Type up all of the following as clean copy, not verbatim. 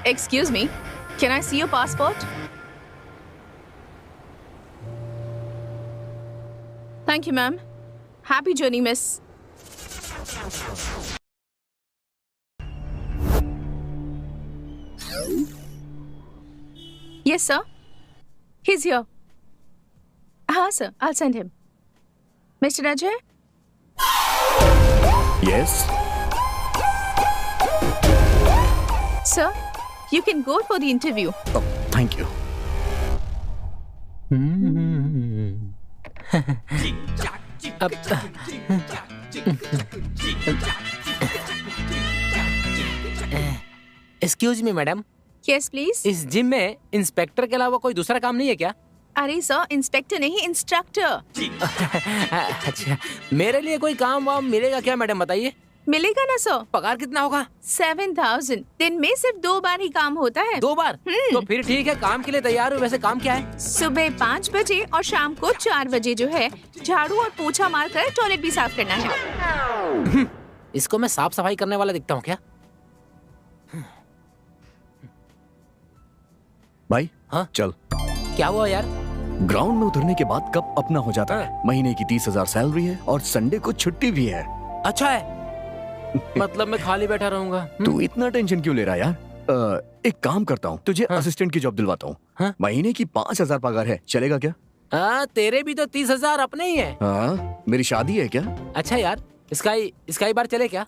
Excuse me, can I see your passport? Thank you, ma'am. Happy journey, miss. Yes, sir. He's here. Sir. I'll send him. Mr. Ajay? Yes. Sir, you can go for the interview. Oh, thank you. Excuse me madam, Yes, please. इस gym में inspector के अलावा कोई दूसरा काम नहीं है क्या? अरे सर, इंस्पेक्टर नहीं, इंस्ट्रक्टर. अच्छा, मेरे लिए कोई काम वाम मिलेगा क्या मैडम, बताइए? मिलेगा ना सर. पगार कितना होगा? 7,000. दिन में सिर्फ 2 बार ही काम होता है. 2 बार? तो फिर ठीक है, काम के लिए तैयार हूँ. वैसे काम क्या है? सुबह 5 बजे और शाम को 4 बजे जो है झाड़ू और पोछा मारकर टॉयलेट भी साफ करना है. इसको मैं साफ सफाई करने वाला दिखता हूँ क्या? भाई हाँ? चल. क्या हुआ यार? ग्राउंड में उतरने के बाद कप अपना हो जाता है. महीने की 30,000 सैलरी है और संडे को छुट्टी भी है. अच्छा है. मतलब मैं खाली बैठा रहूंगा. तू इतना टेंशन क्यों ले रहा है यार? एक काम करता हूँ, तुझे असिस्टेंट की जॉब दिलवाता हूँ. हाँ? महीने की 5,000 पगार है, चलेगा क्या? तेरे भी तो 30,000 अपने ही है. हाँ, मेरी शादी है क्या? अच्छा यार, स्काई बार चले क्या?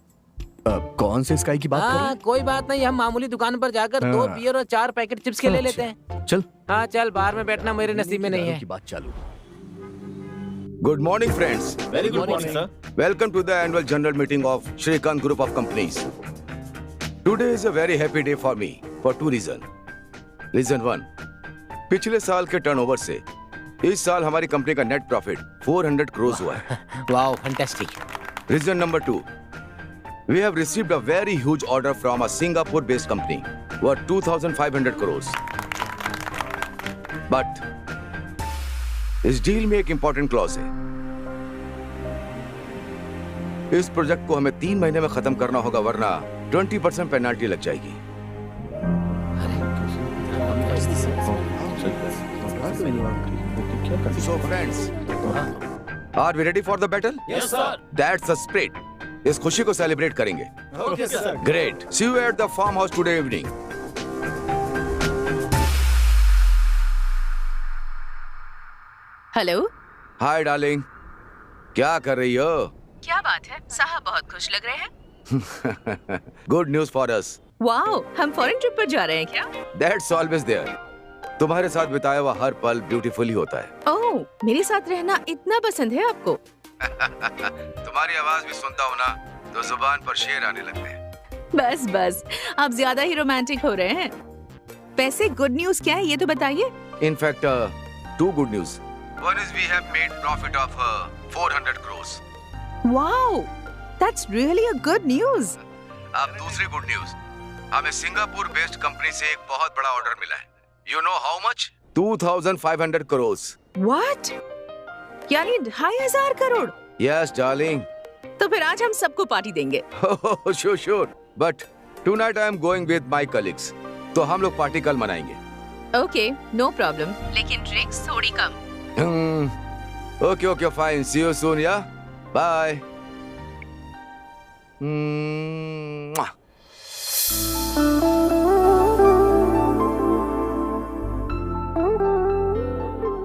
कौन से स्काई की बात कर रहे हैं? कोई बात नहीं, हम मामूली दुकान पर जाकर 2 बियर और 4 पैकेट चिप्स के ले लेते हैं. चल. हाँ चल, बाहर में बैठना मेरे नसीब में नहीं है. की बात चालू. Good morning, friends. Very good morning, sir. Welcome to the annual general meeting of Shrikant Group of Companies. Today is a very happy day for me for 2 reasons. Reason 1, पिछले साल के टर्नओवर से इस साल हमारी कंपनी का net profit 400 crore हुआ है. Wow, fantastic. Reason number 2, we have received a very huge order from a Singapore-based company worth 2,500 crores. But इस डील में एक इंपॉर्टेंट क्लॉज है. इस प्रोजेक्ट को हमें 3 महीने में खत्म करना होगा, वरना 20% पेनल्टी लग जाएगी. So friends, are we ready for the battle? Yes, sir. That's the spirit. इस खुशी को सेलिब्रेट करेंगे. Okay, sir. Great. See you at the farmhouse today evening. Hello. Hi darling, क्या कर रही हो? क्या बात है, साहब बहुत खुश लग रहे हैं. Good news for us. Wow, हम फॉरेन ट्रिप पर जा रहे हैं क्या? That's always there. तुम्हारे साथ बिताया हुआ हर पल ब्यूटीफुल ही होता है. ओह, मेरे साथ रहना इतना पसंद है आपको? तुम्हारी आवाज भी सुनता हूँ ना, तो जुबान पर शेर आने लगते हैं. बस बस, आप ज्यादा ही रोमांटिक हो रहे हैं. वैसे गुड न्यूज क्या है, ये तो बताइए. In fact, 2 good news. One is we have made profit of 400 crores. Wow, that's really a good news. अब दूसरी गुड न्यूज, हमें सिंगापुर बेस्ड कंपनी से एक बहुत बड़ा ऑर्डर मिला है. You know how much? 2,500 crores. What? यानी 2,500 करोड़. Yes, darling. तो फिर आज हम सबको पार्टी देंगे. Sure, sure. But tonight I am going with my colleagues. तो हम लोग पार्टी कल मनाएंगे. Okay, no problem. लेकिन ड्रिंक्स थोड़ी कम. Okay, fine. See you soon, yeah? Bye. Mwah.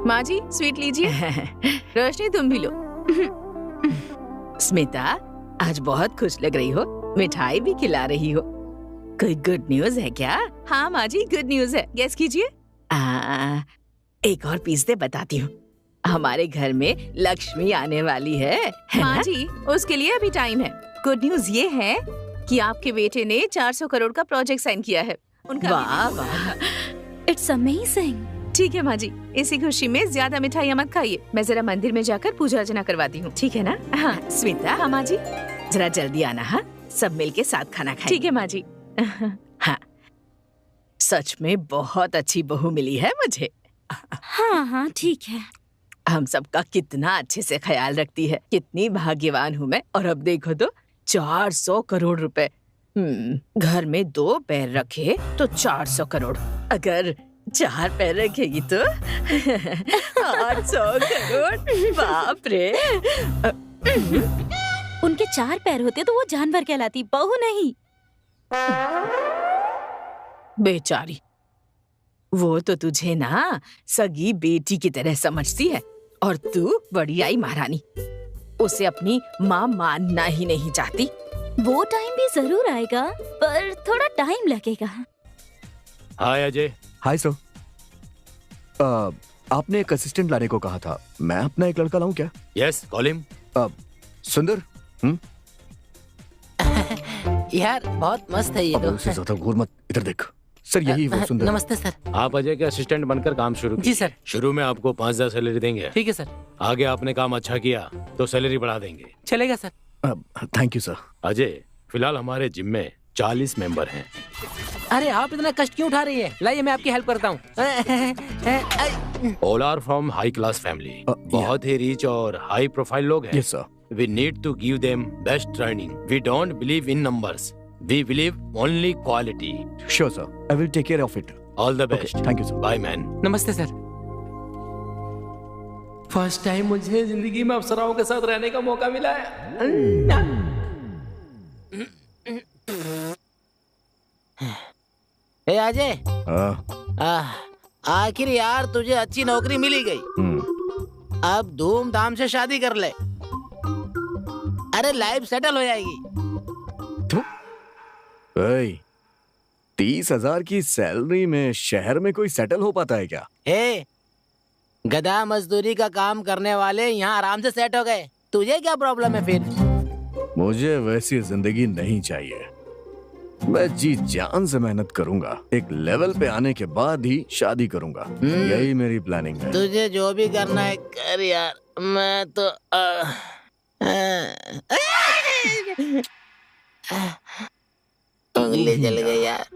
माँ जी, स्वीट लीजिए. रोशनी, तुम भी लो. स्मिता, आज बहुत खुश लग रही हो. मिठाई भी खिला रही हो. कोई गुड न्यूज है क्या? हाँ माँ जी, गुड न्यूज है. गेस कीजिए. एक और पीस दे, बताती हूँ. हमारे घर में लक्ष्मी आने वाली है माँ जी, उसके लिए अभी टाइम है. गुड न्यूज ये है कि आपके बेटे ने 400 करोड़ का प्रोजेक्ट साइन किया है. उनका वाह वाह, इट्स अमेजिंग. ठीक है माँ जी, इसी खुशी में ज्यादा मिठाइयाँ मत खाइए. मैं जरा मंदिर में जाकर पूजा अर्चना करवाती हूँ, ठीक है ना? हाँ स्मिता. हाँ माँ जी. जरा जल्दी आना. हाँ, सब मिलके साथ खाना खाएं. ठीक है माँ जी. हाँ, सच में बहुत अच्छी बहू मिली है मुझे. हाँ ठीक है. हम सबका कितना अच्छे से ख्याल रखती है. कितनी भाग्यवान हूँ मैं. और अब देखो तो 400 करोड़ रुपए. घर में 2 पैर रखे तो 400 करोड़, अगर 4 पैर रखेगी तो 800 करोड़। बाप रे। उनके 4 पैर होते तो वो जानवर कहलाती, बहू नहीं। बेचारी, वो तो तुझे ना सगी बेटी की तरह समझती है और तू बड़ी आई महारानी, उसे अपनी माँ मानना ही नहीं चाहती। वो टाइम भी जरूर आएगा, पर थोड़ा टाइम लगेगा। हाय अजय। Hi sir. आपने एक असिस्टेंट लाने को कहा था, मैं अपना एक लड़का लाऊं क्या? Yes, call him. सुंदर। यार बहुत मस्त है ये अब तो। उससे ज्यादा घूर मत, इधर देख। सर यही वो सुंदर। नमस्ते सर। आप अजय के असिस्टेंट बनकर काम शुरू जी कीजिए। सर। शुरू में आपको 5,000 सैलरी देंगे। ठीक है सर। आगे आपने काम अच्छा किया तो सैलरी बढ़ा देंगे। चलेगा sir. Thank you sir. Ajay, फिलहाल हमारे जिम में 40 मेंबर हैं। अरे आप इतना कष्ट क्यों उठा रही हैं? लाइए मैं आपकी हेल्प करता हूँ। All are from high class family. बहुत ही रिच और हाई प्रोफाइल लोग हैं। Yes sir. We need to give them best training. We don't believe in numbers. We believe only quality. Sure sir, I will take care of it. All the best. Thank you sir. Bye man. नमस्ते sir. First time मुझे जिंदगी में अप्सराओं के साथ रहने का मौका मिला है। ए अजय, आखिर यार तुझे अच्छी नौकरी मिली गई। अब धूमधाम से शादी कर ले, अरे लाइफ सेटल हो जाएगी। 30,000 की सैलरी में शहर में कोई सेटल हो पाता है क्या? ए, गधा मजदूरी का काम करने वाले यहाँ आराम से सेट हो गए, तुझे क्या प्रॉब्लम है फिर? मुझे वैसी जिंदगी नहीं चाहिए। मैं जी जान से मेहनत करूंगा, एक लेवल पे आने के बाद ही शादी करूंगा। यही मेरी प्लानिंग है। तुझे जो भी करना है कर यार, मैं तो उंगली जल गई यार।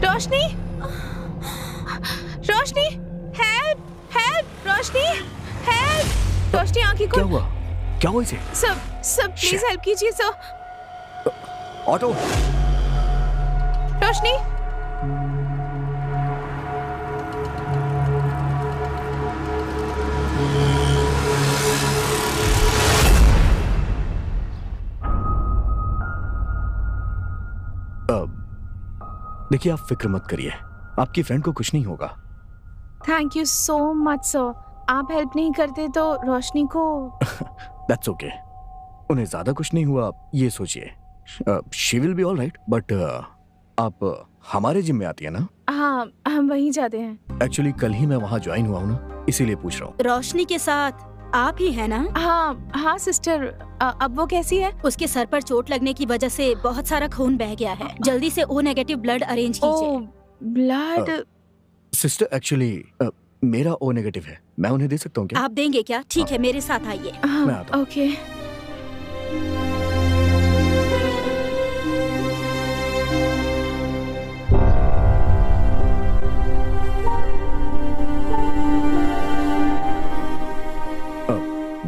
रोशनी, रोशनी, हेल्प, हेल्प, रोशनी, हेल्प, रोशनी आंखें खोल। क्या हुआ? क्या हुआ इसे? सब प्लीज हेल्प कीजिए सर। ऑटो। रोशनी, देखिए आप फिक्र मत करिए, आपकी फ्रेंड को कुछ नहीं होगा। Thank you so much sir. आप हेल्प नहीं करते तो रोशनी को। दैट्स ओके, उन्हें ज्यादा कुछ नहीं हुआ, ये सोचिए। She will be all right. But आप हमारे जिम में आती है ना? हाँ, हम वहीं जाते हैं। एक्चुअली कल ही मैं वहाँ ज्वाइन हुआ हूँ ना, इसीलिए पूछ रहा हूँ। रोशनी के साथ आप ही है ना? हाँ सिस्टर। अब वो कैसी है? उसके सर पर चोट लगने की वजह से बहुत सारा खून बह गया है। जल्दी से O नेगेटिव ब्लड अरेंज कीजिए। ब्लड? सिस्टर एक्चुअली मेरा O नेगेटिव है, मैं उन्हें दे सकता हूँ क्या? आप देंगे क्या? ठीक है, मेरे साथ आइए। मैं आता हूँ। ओके।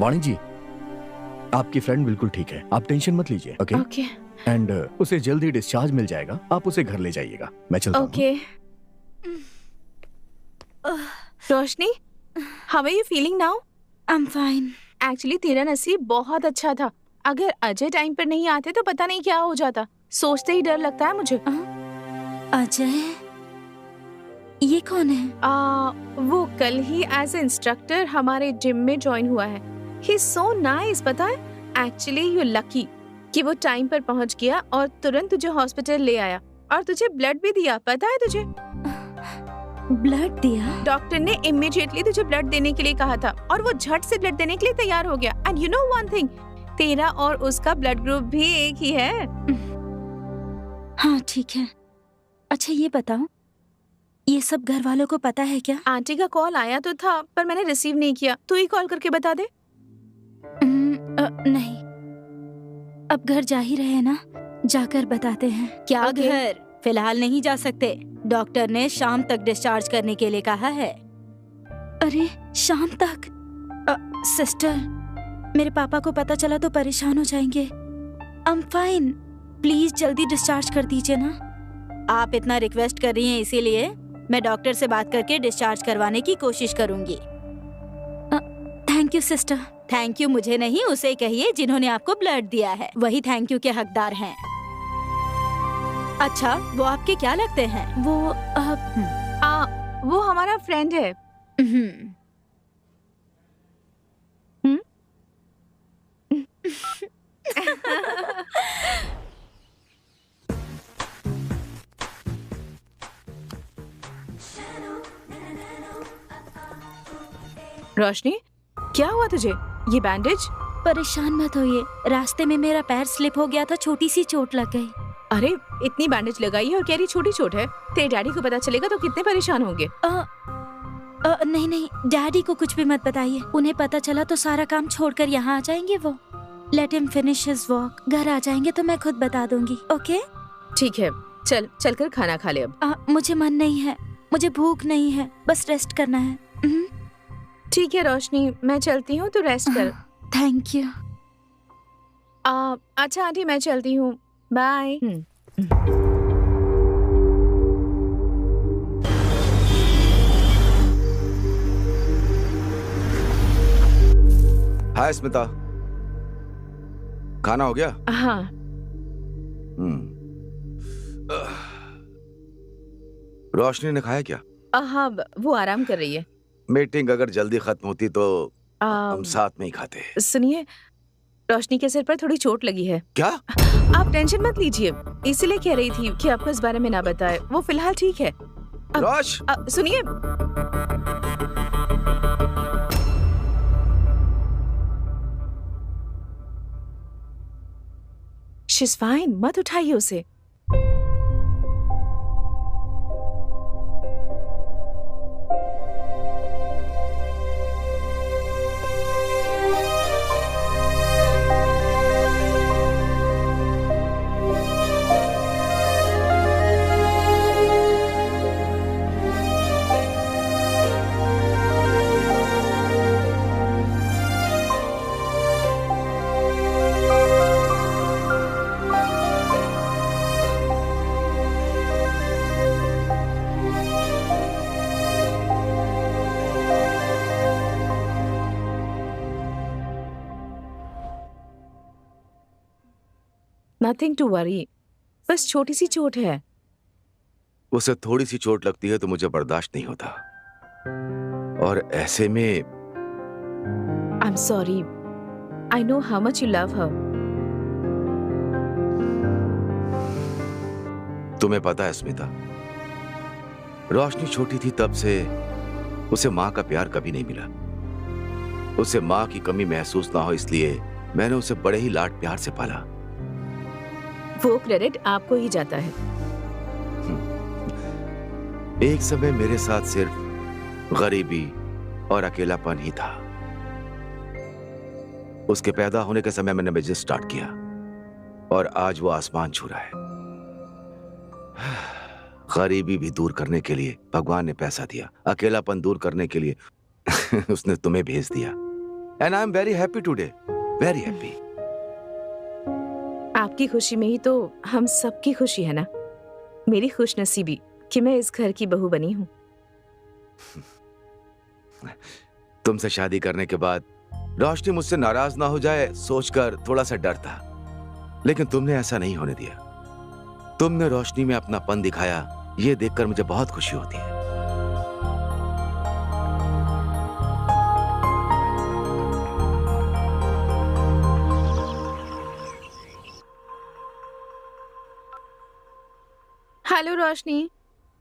वाणी जी, आपकी फ्रेंड बिल्कुल ठीक है, आप टेंशन मत लीजिए। Okay okay. एंड उसे जल्दी डिस्चार्ज मिल जाएगा, आप उसे घर ले जाइएगा। मैं चलता हूँ। Okay. Roshni, how are you feeling now? I am fine. Actually तेरा नसीब बहुत अच्छा था। अगर अजय टाइम पर नहीं आते तो पता नहीं क्या हो जाता। सोचते ही डर लगता है मुझे। अजय, ये कौन है? वो कल ही एज इंस्ट्रक्टर हमारे जिम में ज्वाइन हुआ है। ही इज सो नाइस, पता है? एक्चुअली यू लकी कि वो टाइम पर पहुंच गया और तुरंत तुझे हॉस्पिटल ले आया और तुझे ब्लड भी दिया। पता है तुझे? ब्लड दिया? डॉक्टर ने इमीडिएटली तुझे ब्लड देने के लिए कहा था और वो झट से ब्लड देने के लिए तैयार हो गया। And you know one thing, तेरा और उसका ब्लड ग्रुप भी एक ही है। हाँ ठीक है। अच्छा ये बताओ, ये सब घर वालों को पता है क्या? आंटी का कॉल आया तो था पर मैंने रिसीव नहीं किया। तू ही कॉल करके बता दे। नहीं, अब घर जा ही रहे हैं ना, जाकर बताते हैं। क्या Okay. घर? फिलहाल नहीं जा सकते, डॉक्टर ने शाम तक डिस्चार्ज करने के लिए कहा है। अरे शाम तक? सिस्टर, मेरे पापा को पता चला तो परेशान हो जाएंगे। आई एम फाइन, प्लीज जल्दी डिस्चार्ज कर दीजिए ना। आप इतना रिक्वेस्ट कर रही हैं, इसीलिए मैं डॉक्टर से बात करके डिस्चार्ज करवाने की कोशिश करूंगी। Thank you sister. Thank you मुझे नहीं, उसे कहिए जिन्होंने आपको ब्लड दिया है, वही थैंक यू के हकदार हैं। अच्छा, वो आपके क्या लगते हैं? वो हमारा फ्रेंड है। रोशनी, क्या हुआ तुझे? ये बैंडेज? परेशान मत होइए, रास्ते में मेरा पैर स्लिप हो गया था, छोटी सी चोट लग गई। अरे इतनी बैंडेज लगाई है और कह रही छोटी चोट है। तेरे डैडी को पता चलेगा तो कितने परेशान होंगे। नहीं नहीं, डैडी को कुछ भी मत बताइए, उन्हें पता चला तो सारा काम छोड़कर यहाँ आ जाएंगे वो। Let him finish his walk. घर आ जाएंगे तो मैं खुद बता दूंगी। ओके ठीक है, चल कर खाना खा ले अब। मुझे मन नहीं है, मुझे भूख नहीं है, बस रेस्ट करना है। ठीक है रोशनी, मैं चलती हूँ, तो रेस्ट कर। Thank you. अच्छा आंटी, मैं चलती हूँ, बाय। हाय स्मिता, खाना हो गया? हाँ। रोशनी ने खाया क्या? हाँ, वो आराम कर रही है। मीटिंग अगर जल्दी खत्म होती तो हम साथ में ही खाते। सुनिए, रोशनी के सिर पर थोड़ी चोट लगी है। क्या? आप टेंशन मत लीजिए, इसीलिए कह रही थी कि आपको इस बारे में ना बताए। वो फिलहाल ठीक है। रोश, सुनिए, शीज़ फाइन, मत उठाइए उसे। नथिंग टू वरी, बस छोटी सी चोट है। उसे थोड़ी सी चोट लगती है तो मुझे बर्दाश्त नहीं होता, और ऐसे में I am sorry, I know how much you love हर। तुम्हें पता है स्मिता, रोशनी छोटी थी तब से उसे माँ का प्यार कभी नहीं मिला। उसे माँ की कमी महसूस ना हो इसलिए मैंने उसे बड़े ही लाड प्यार से पाला। वो क्रेडिट आपको ही जाता है। एक समय मेरे साथ सिर्फ गरीबी और अकेलापन ही था। उसके पैदा होने के समय मैंने बिजनेस स्टार्ट किया और आज वो आसमान छू रहा है। गरीबी भी दूर करने के लिए भगवान ने पैसा दिया, अकेलापन दूर करने के लिए उसने तुम्हें भेज दिया। And I am very happy today, very happy. आपकी खुशी में ही तो हम सबकी खुशी है ना। मेरी खुशनसीबी कि मैं इस घर की बहू बनी हूँ। तुमसे शादी करने के बाद रोशनी मुझसे नाराज ना हो जाए सोचकर थोड़ा सा डर था, लेकिन तुमने ऐसा नहीं होने दिया। तुमने रोशनी में अपनापन दिखाया, ये देखकर मुझे बहुत खुशी होती है। हेलो रोशनी।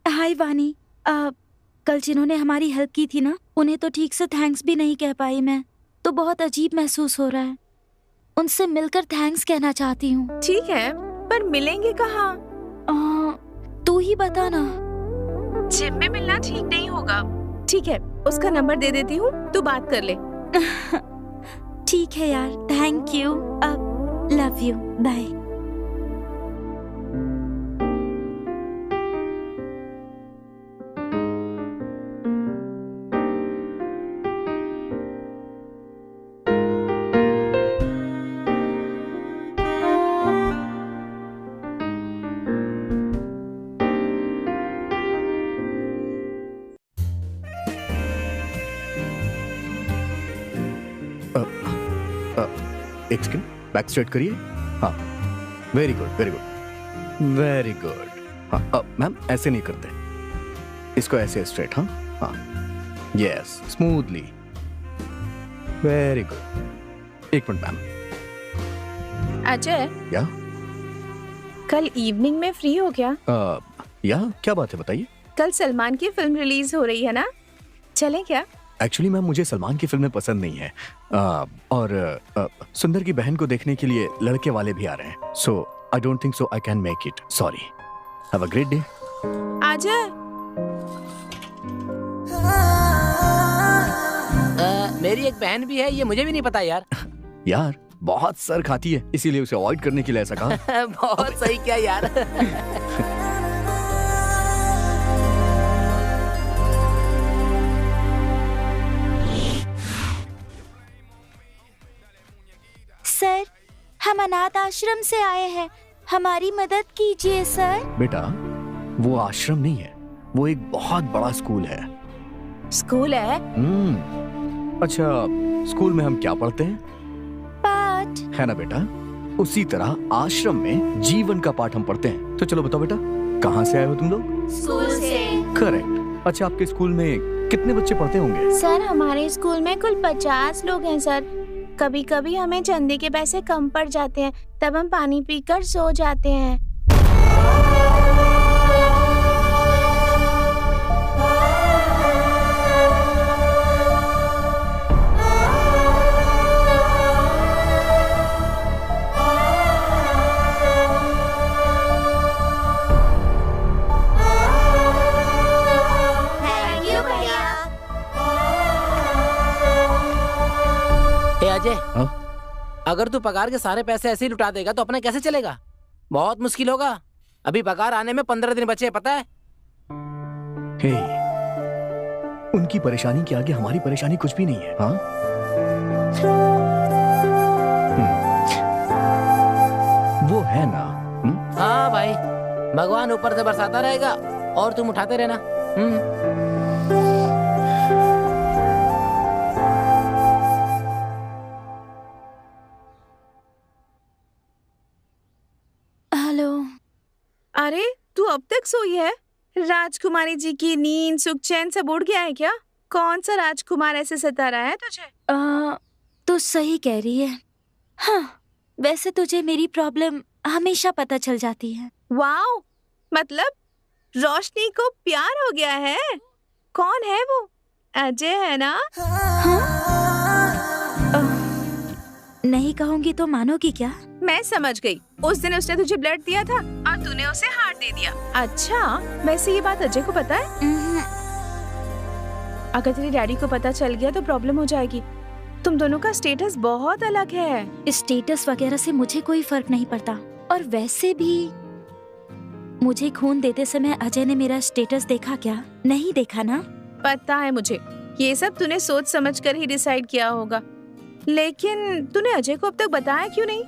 हाय वानी। कल जिन्होंने हमारी हेल्प की थी ना, उन्हें तो ठीक से थैंक्स भी नहीं कह पाई मैं, तो बहुत अजीब महसूस हो रहा है। उनसे मिलकर थैंक्स कहना चाहती हूँ। ठीक है, पर मिलेंगे कहाँ? तू ही बता ना। जिम में मिलना ठीक नहीं होगा। ठीक है, उसका नंबर दे देती हूँ, तू बात कर ले। ठीक है यार, थैंक यू। अब लव यू, बाय। एक सेकंड, बैक स्ट्रेट करिए। हाँ, very good, very good, very good. हाँ, मैम ऐसे नहीं करते, इसको ऐसे स्ट्रेट। हाँ हाँ, यस, स्मूथली, वेरी गुड। एक मिनट मैम। अजय, या कल इवनिंग में फ्री हो क्या? या क्या बात है, बताइए। कल सलमान की फिल्म रिलीज हो रही है ना, चलें क्या? एक्चुअली मैम मुझे सलमान की फिल्में पसंद नहीं है, और सुंदर की बहन को देखने के लिए लड़के वाले भी आ रहे हैं, so I don't think so I can make it, sorry. Have a great day. Ajay, मेरी एक बहन भी है, ये मुझे भी नहीं पता यार। यार बहुत सर खाती है, इसीलिए उसे अवॉइड करने के लिए ऐसा कहा। बहुत सही किया यार। सर, हम अनाथ आश्रम से आए हैं, हमारी मदद कीजिए सर। बेटा, वो आश्रम नहीं है, वो एक बहुत बड़ा स्कूल है। स्कूल है? अच्छा, स्कूल में हम क्या पढ़ते हैं? पाठ। है ना बेटा, उसी तरह आश्रम में जीवन का पाठ हम पढ़ते हैं। तो चलो बताओ बेटा, कहाँ से आए हो तुम लोग? स्कूल से। करेक्ट। अच्छा, आपके स्कूल में कितने बच्चे पढ़ते होंगे? सर, हमारे स्कूल में कुल 50 लोग हैं सर। कभी कभी हमें चंदे के पैसे कम पड़ जाते हैं, तब हम पानी पीकर सो जाते हैं। थैंक यू भैया। अजय, हाँ? अगर तू पगार के सारे पैसे ऐसे ही लुटा देगा तो अपने कैसे चलेगा? बहुत मुश्किल होगा। अभी पगार आने में 15 दिन बचे हैं, पता है? हे, उनकी परेशानी के आगे हमारी परेशानी कुछ भी नहीं है। हाँ? वो है ना। हाँ भाई, भगवान ऊपर से बरसाता रहेगा और तुम उठाते रहना। हेलो। अरे, तू अब तक सोई है? राजकुमारी जी की नींद सुख चैन सब उड़ गया है क्या? कौन सा राजकुमार ऐसे सता रहा है तुझे? तू सही कह रही है। हाँ, वैसे तुझे मेरी प्रॉब्लम हमेशा पता चल जाती है। वाओ, मतलब रोशनी को प्यार हो गया है? कौन है वो? अजय है ना? नहीं कहूंगी तो मानोगी क्या? मैं समझ गई। उस दिन उसने तुझे ब्लड दिया था और तूने उसे हार्ट दे दिया। अच्छा, वैसे ये बात अजय को पता है? अगर तेरे डैडी को पता चल गया तो प्रॉब्लम हो जाएगी। तुम दोनों का स्टेटस बहुत अलग है। स्टेटस वगैरह से मुझे कोई फर्क नहीं पड़ता, और वैसे भी मुझे खून देते समय अजय ने मेरा स्टेटस देखा क्या? नहीं देखा ना? पता है मुझे, ये सब तूने सोच समझ कर ही डिसाइड किया होगा। लेकिन तूने अजय को अब तक बताया क्यों नहीं?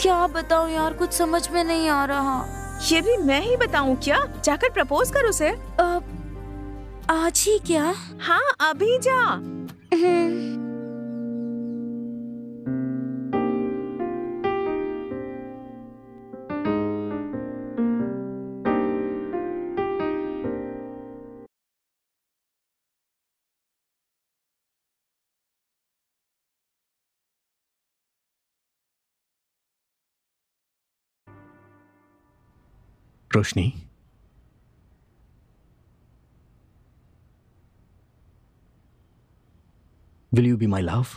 क्या बताऊं यार, कुछ समझ में नहीं आ रहा। ये भी मैं ही बताऊं क्या? जाकर प्रपोज कर उसे। आज ही क्या? हाँ, अभी जा। रोशनी, will you be my love?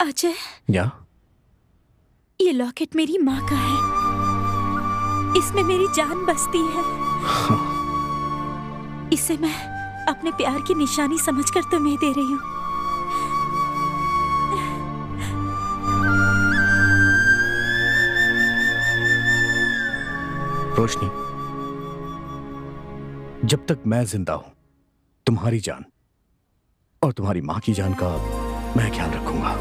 Ajay, या ये लॉकेट मेरी माँ का है। इसमें मेरी जान बसती है। इसे मैं अपने प्यार की निशानी समझकर तुम्हें दे रही हूँ। रोशनी, जब तक मैं जिंदा हूं, तुम्हारी जान और तुम्हारी मां की जान का मैं ख्याल रखूंगा।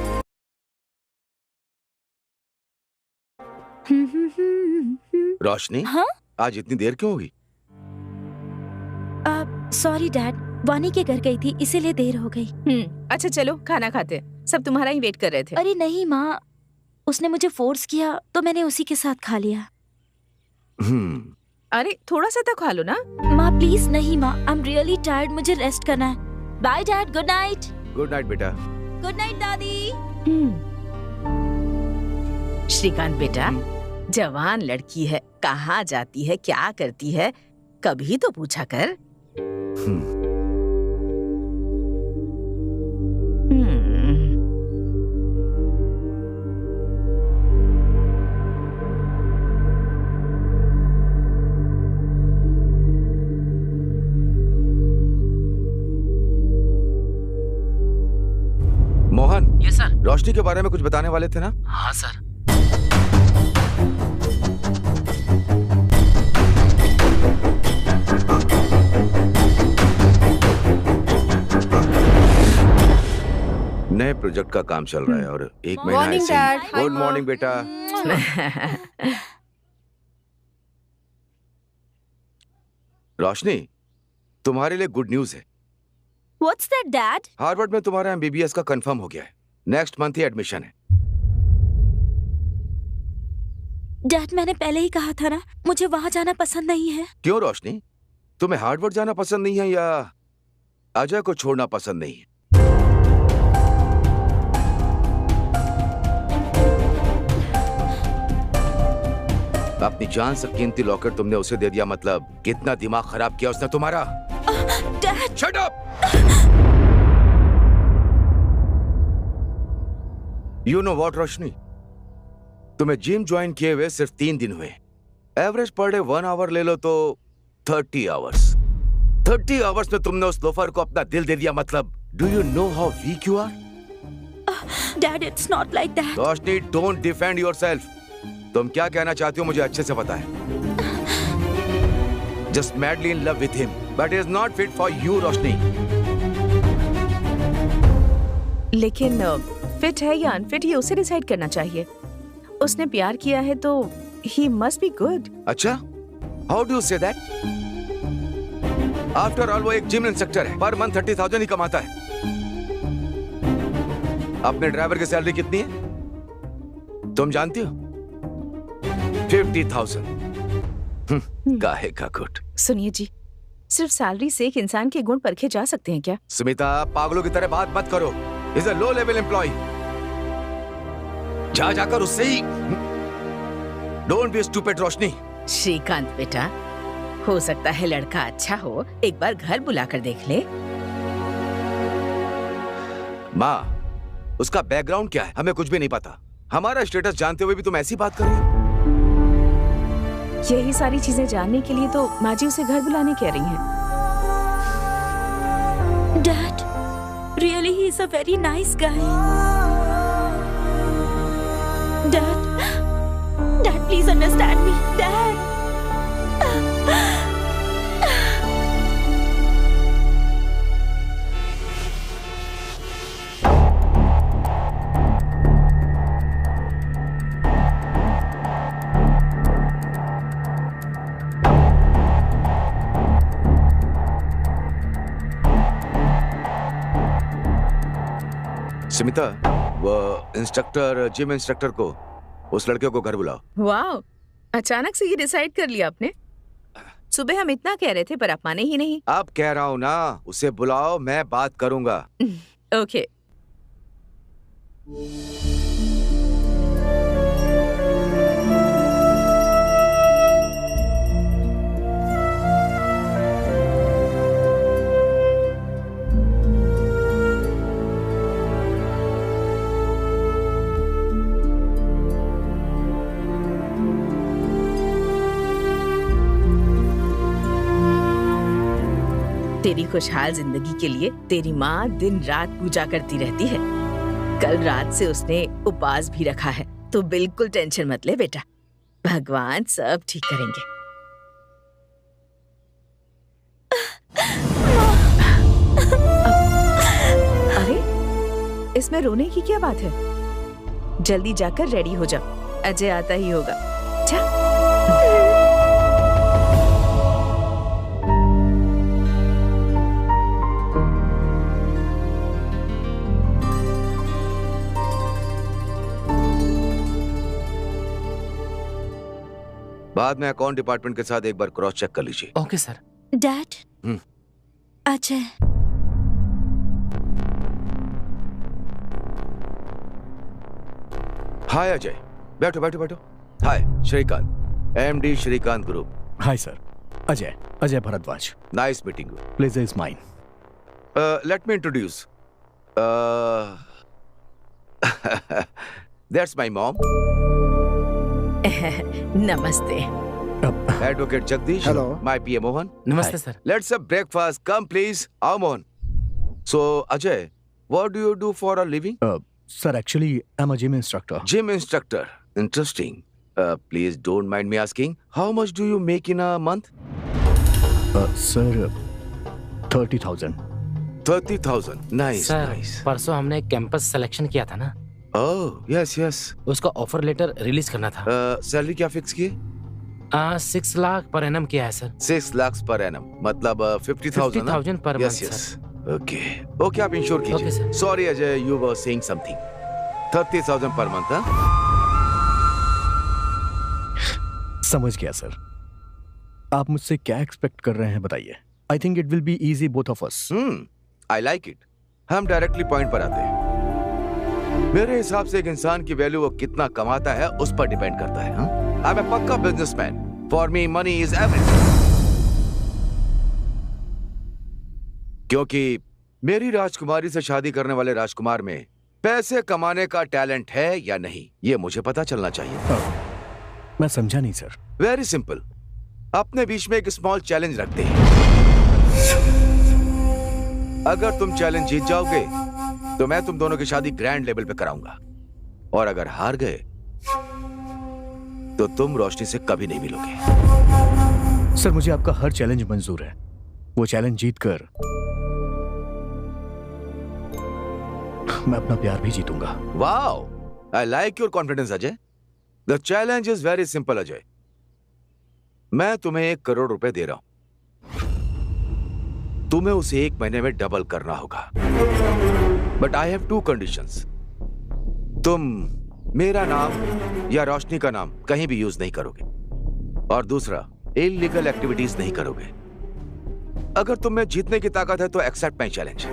रोशनी, हाँ? आज इतनी देर क्यों हुई? सॉरी डैड, वानी के घर गई थी इसीलिए देर हो गई। अच्छा चलो खाना खाते हैं। सब तुम्हारा ही वेट कर रहे थे। अरे नहीं माँ, उसने मुझे फोर्स किया तो मैंने उसी के साथ खा लिया। अरे थोड़ा सा तो खा लो ना। माँ प्लीज नहीं माँ, आई एम रियली टायर्ड, मुझे रेस्ट करना है। Bye dad, good night. Good night बेटा। गुड नाइट दादी। श्रीकांत बेटा, जवान लड़की है, कहाँ जाती है, क्या करती है, कभी तो पूछा कर। मोहन। Yes sir. रोशनी के बारे में कुछ बताने वाले थे ना? हाँ सर। नए प्रोजेक्ट का काम चल रहा है और एक महीना Morning, ऐसे Dad. ही। गुड मॉर्निंग बेटा। रोशनी, तुम्हारे लिए गुड न्यूज है। What's that dad? हार्वर्ड में तुम्हारा एमबीबीएस का कंफर्म हो गया है। नेक्स्ट मंथ ही एडमिशन है। डैड मैंने पहले ही कहा था ना, मुझे वहाँ जाना पसंद नहीं है। क्यों रोशनी, तुम्हें हार्वर्ड जाना पसंद नहीं है या अजय को छोड़ना पसंद नहीं है? अपनी जान से कीमती लॉकेट तुमने उसे दे दिया, मतलब कितना दिमाग खराब किया उसने तुम्हारा। Dad, shut up! You know what Roshni, तुम्हें जिम ज्वाइन किए हुए सिर्फ 3 दिन हुए। एवरेज पर डे 1 आवर ले लो तो 30 आवर्स। 30 आवर्स में तुमने उस लोफर को अपना दिल दे दिया, मतलब do you know how weak you are? Dad it's not like that. Roshni, don't defend yourself. तुम क्या कहना चाहती हो मुझे अच्छे से पता है। Just madly in love with him, but is not fit for you Roshni. लेकिन फिट है या अनफिट ये उसे डिसाइड करना चाहिए। उसने प्यार किया है तो ही मस्ट बी गुड। अच्छा, how do you say that? After all वो एक जिम इंस्ट्रक्टर है, पर मंथ 30,000 ही कमाता है। अपने ड्राइवर की सैलरी कितनी है तुम जानती हो? 50,000। काहे का गुट। सुनिए जी, सिर्फ सैलरी से एक इंसान के गुण परखे जा सकते हैं क्या? स्मिता, पागलों की तरह बात मत करो। Is a low level employee. जाकर उससे ही। Don't be stupid Roshni. Srikanth बेटा, हो सकता है लड़का अच्छा हो, एक बार घर बुलाकर देख ले। माँ, उसका बैकग्राउंड क्या है हमें कुछ भी नहीं पता। हमारा स्टेटस जानते हुए भी तुम ऐसी बात कर रही हो? यही सारी चीजें जानने के लिए तो माँ जी उसे घर बुलाने कह रही हैं। Dad, really he is a very nice guy. Dad please understand me. Dad, Smita, वो इंस्ट्रक्टर, जिम इंस्ट्रक्टर को, उस लड़के को घर बुलाओ। वाह, अचानक से ये डिसाइड कर लिया आपने? सुबह हम इतना कह रहे थे पर आप माने ही नहीं। अब कह रहा हूँ ना, उसे बुलाओ, मैं बात करूंगा। ओके। तेरी खुशहाल जिंदगी के लिए तेरी माँ दिन रात पूजा करती रहती है। कल रात से उसने उपवास भी रखा है, तो बिल्कुल टेंशन मत ले बेटा, भगवान सब ठीक करेंगे। अरे इसमें रोने की क्या बात है? जल्दी जाकर रेडी हो जा, अजय आता ही होगा। जा। बाद में अकाउंट डिपार्टमेंट के साथ एक बार क्रॉस चेक कर लीजिए। Okay sir. Dad, Ajay. Hi Ajay, बैठो बैठो बैठो। Hi Srikanth, MD Srikanth group. Hi sir, Ajay Bhardwaj. Nice meeting you. Please is mine. Let me introduce, that's my mom. नमस्ते। Advocate Jagdish. Hello. My PA Mohan. नमस्ते sir. Let's have breakfast, come please. आओ Mohan. So Ajay, what do you do for a living? Sir actually I am a gym instructor. Gym instructor. Interesting. Please don't mind me asking, how much do you make in a month? Sir 30,000। 30,000. Nice, sir nice. परसों हमने campus selection किया था ना, Oh, yes, yes. उसका offer letter release करना था। Salary क्या fix किए? 6 लाख पर एनम किया है सर। 6 lakhs per annum. मतलब 50,000 ना? 50,000 per Yes, month, yes. Okay. Okay, आप इंश्योर Okay, कीजिए। sir. Sorry Ajay, you were saying something. 30,000 per month, हाँ? समझ गया सर। आप मुझसे क्या एक्सपेक्ट कर रहे हैं बताइए। I think it will be easy both of us. I like it. हम डायरेक्टली पॉइंट पर आते हैं। मेरे हिसाब से एक इंसान की वैल्यू वो कितना कमाता है उस पर डिपेंड करता है। आई एम ए पक्का businessman. For me money is everything. क्योंकि मेरी राजकुमारी से शादी करने वाले राजकुमार में पैसे कमाने का टैलेंट है या नहीं, ये मुझे पता चलना चाहिए। मैं समझा नहीं सर। Very simple. अपने बीच में एक स्मॉल चैलेंज रखते हैं। अगर तुम चैलेंज जीत जाओगे तो मैं तुम दोनों की शादी ग्रैंड लेवल पे कराऊंगा, और अगर हार गए तो तुम रोशनी से कभी नहीं मिलोगे। सर मुझे आपका हर चैलेंज मंजूर है। वो चैलेंज जीतकर मैं अपना प्यार भी जीतूंगा। Wow, I like your confidence Ajay. The challenge is very simple Ajay. मैं तुम्हें 1 करोड़ रुपए दे रहा हूं। तुम्हें उसे 1 महीने में डबल करना होगा। But I have 2 conditions. तुम मेरा नाम या रोशनी का नाम कहीं भी यूज नहीं करोगे, और दूसरा इलीगल एक्टिविटीज नहीं करोगे। अगर तुम में जीतने की ताकत है तो accept my challenge,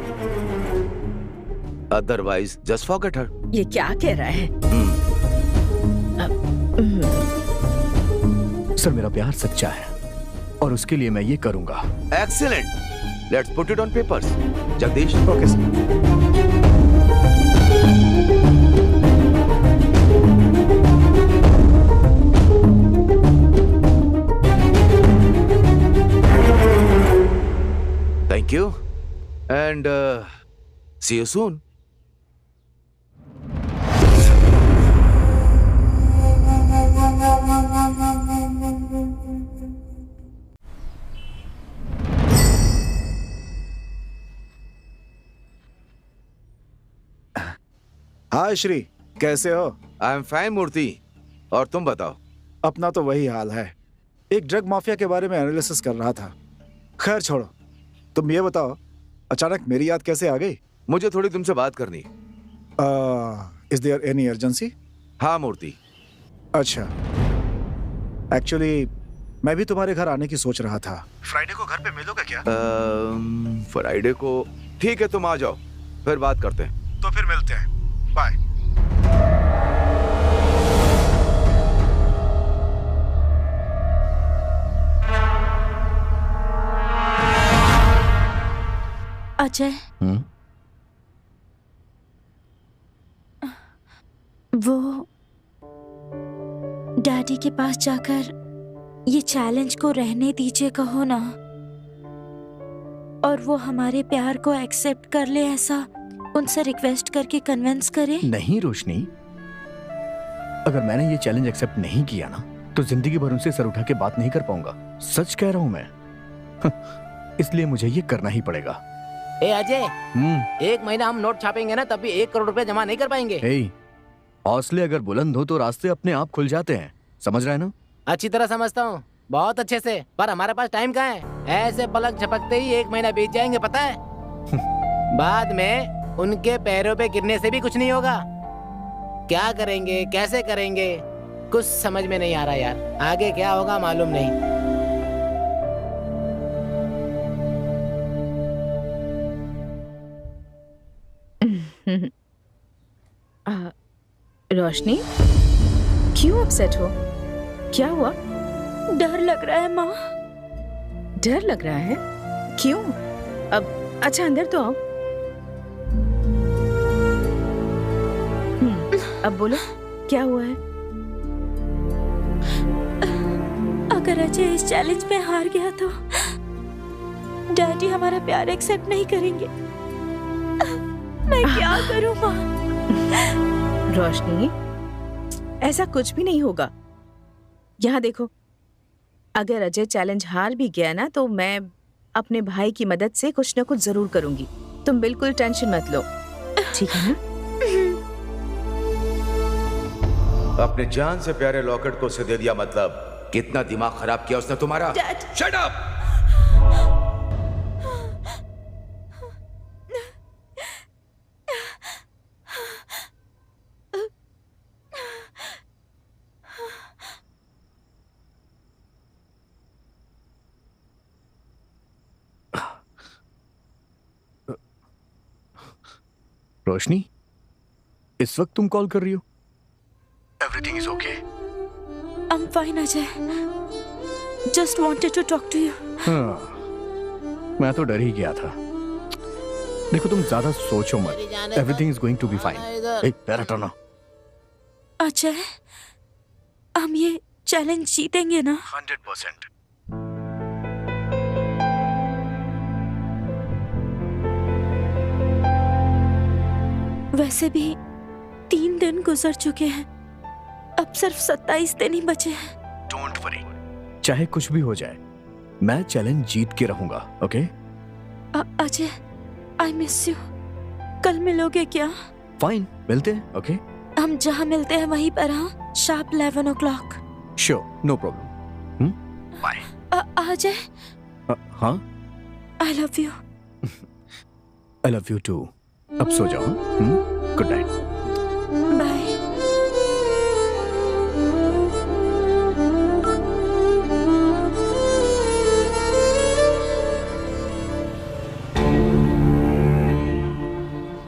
otherwise just forget her. ये क्या कह रहा है? सर मेरा प्यार सच्चा है और उसके लिए मैं ये करूंगा। Excellent, let's put it on papers. Jagdish. Okay sir. Thank you, and see you soon. हाय श्री, कैसे हो? आई एम फाइन मूर्ति, और तुम बताओ? अपना तो वही हाल है। एक ड्रग माफिया के बारे में एनालिसिस कर रहा था। खैर छोड़ो, तुम ये बताओ अचानक मेरी याद कैसे आ गई? मुझे थोड़ी तुमसे बात करनी है। Is there any urgency? हाँ मूर्ति। अच्छा, एक्चुअली मैं भी तुम्हारे घर आने की सोच रहा था। फ्राइडे को घर पे मिलोगे क्या? फ्राइडे को ठीक है, तुम आ जाओ, फिर बात करते हैं। तो फिर मिलते हैं, बाय। अजय, वो डैडी के पास जाकर ये चैलेंज को रहने दीजिए कहो ना। और वो हमारे प्यार को एक्सेप्ट कर ले, ऐसा उनसे रिक्वेस्ट करके कन्विंस करे। नहीं रोशनी, अगर मैंने ये चैलेंज एक्सेप्ट नहीं किया ना तो जिंदगी भर उनसे सर उठा के बात नहीं कर पाऊंगा। सच कह रहा हूं मैं। इसलिए मुझे ये करना ही पड़ेगा। ए अजय, 1 महीना हम नोट छापेंगे ना तब भी 1 करोड़ रुपए जमा नहीं कर पाएंगे। हौसले अगर बुलंद हो तो रास्ते अपने आप खुल जाते हैं, समझ रहे हैं ना? अच्छी तरह समझता हूँ, बहुत अच्छे से, पर हमारे पास टाइम कहाँ है? ऐसे पलक झपकते ही 1 महीना बीत जाएंगे, पता है? बाद में उनके पैरों पे गिरने से भी कुछ नहीं होगा। क्या करेंगे, कैसे करेंगे, कुछ समझ में नहीं आ रहा यार। आगे क्या होगा मालूम नहीं। रोशनी, क्यों अपसेट हो? क्या हुआ? डर लग रहा है माँ। डर लग रहा है? क्यों? अब अच्छा अंदर तो आओ। अब बोलो, क्या हुआ है? अगर अजय इस चैलेंज में हार गया तो डैडी हमारा प्यार एक्सेप्ट नहीं करेंगे। मैं क्या करूं माँ? रोशनी, ऐसा कुछ भी नहीं होगा। यहाँ देखो, अगर अजय चैलेंज हार भी गया ना तो मैं अपने भाई की मदद से कुछ न कुछ जरूर करूंगी। तुम बिल्कुल टेंशन मत लो, ठीक है ना? अपने जान से प्यारे लॉकेट को उसे दे दिया, मतलब कितना दिमाग खराब किया उसने तुम्हारा। Shut up! रोशनी, इस वक्त तुम कॉल कर रही हो? Everything is okay. I'm fine Ajay. Just wanted to talk to you. हाँ, मैं तो डर ही गया था। देखो तुम ज्यादा सोचो मत। Everything is going to be fine. पैर हटाना। अजय, हम ये चैलेंज जीतेंगे ना? 100%। वैसे भी 3 दिन गुजर चुके हैं, अब सिर्फ 27 दिन ही बचे हैं। डोंट वरी, चाहे कुछ भी हो जाए मैं चैलेंज जीत के रहूंगा, okay? Ajay, I miss you. कल मिलोगे क्या? फाइन, मिलते हैं, ओके? हम जहाँ मिलते हैं वहीं पर, हाँ, sharp 11 o'clock। Sure, no problem. Bye. Ajay. हाँ? I love you. I love you too. अब सो जाओ। Good night. बाय।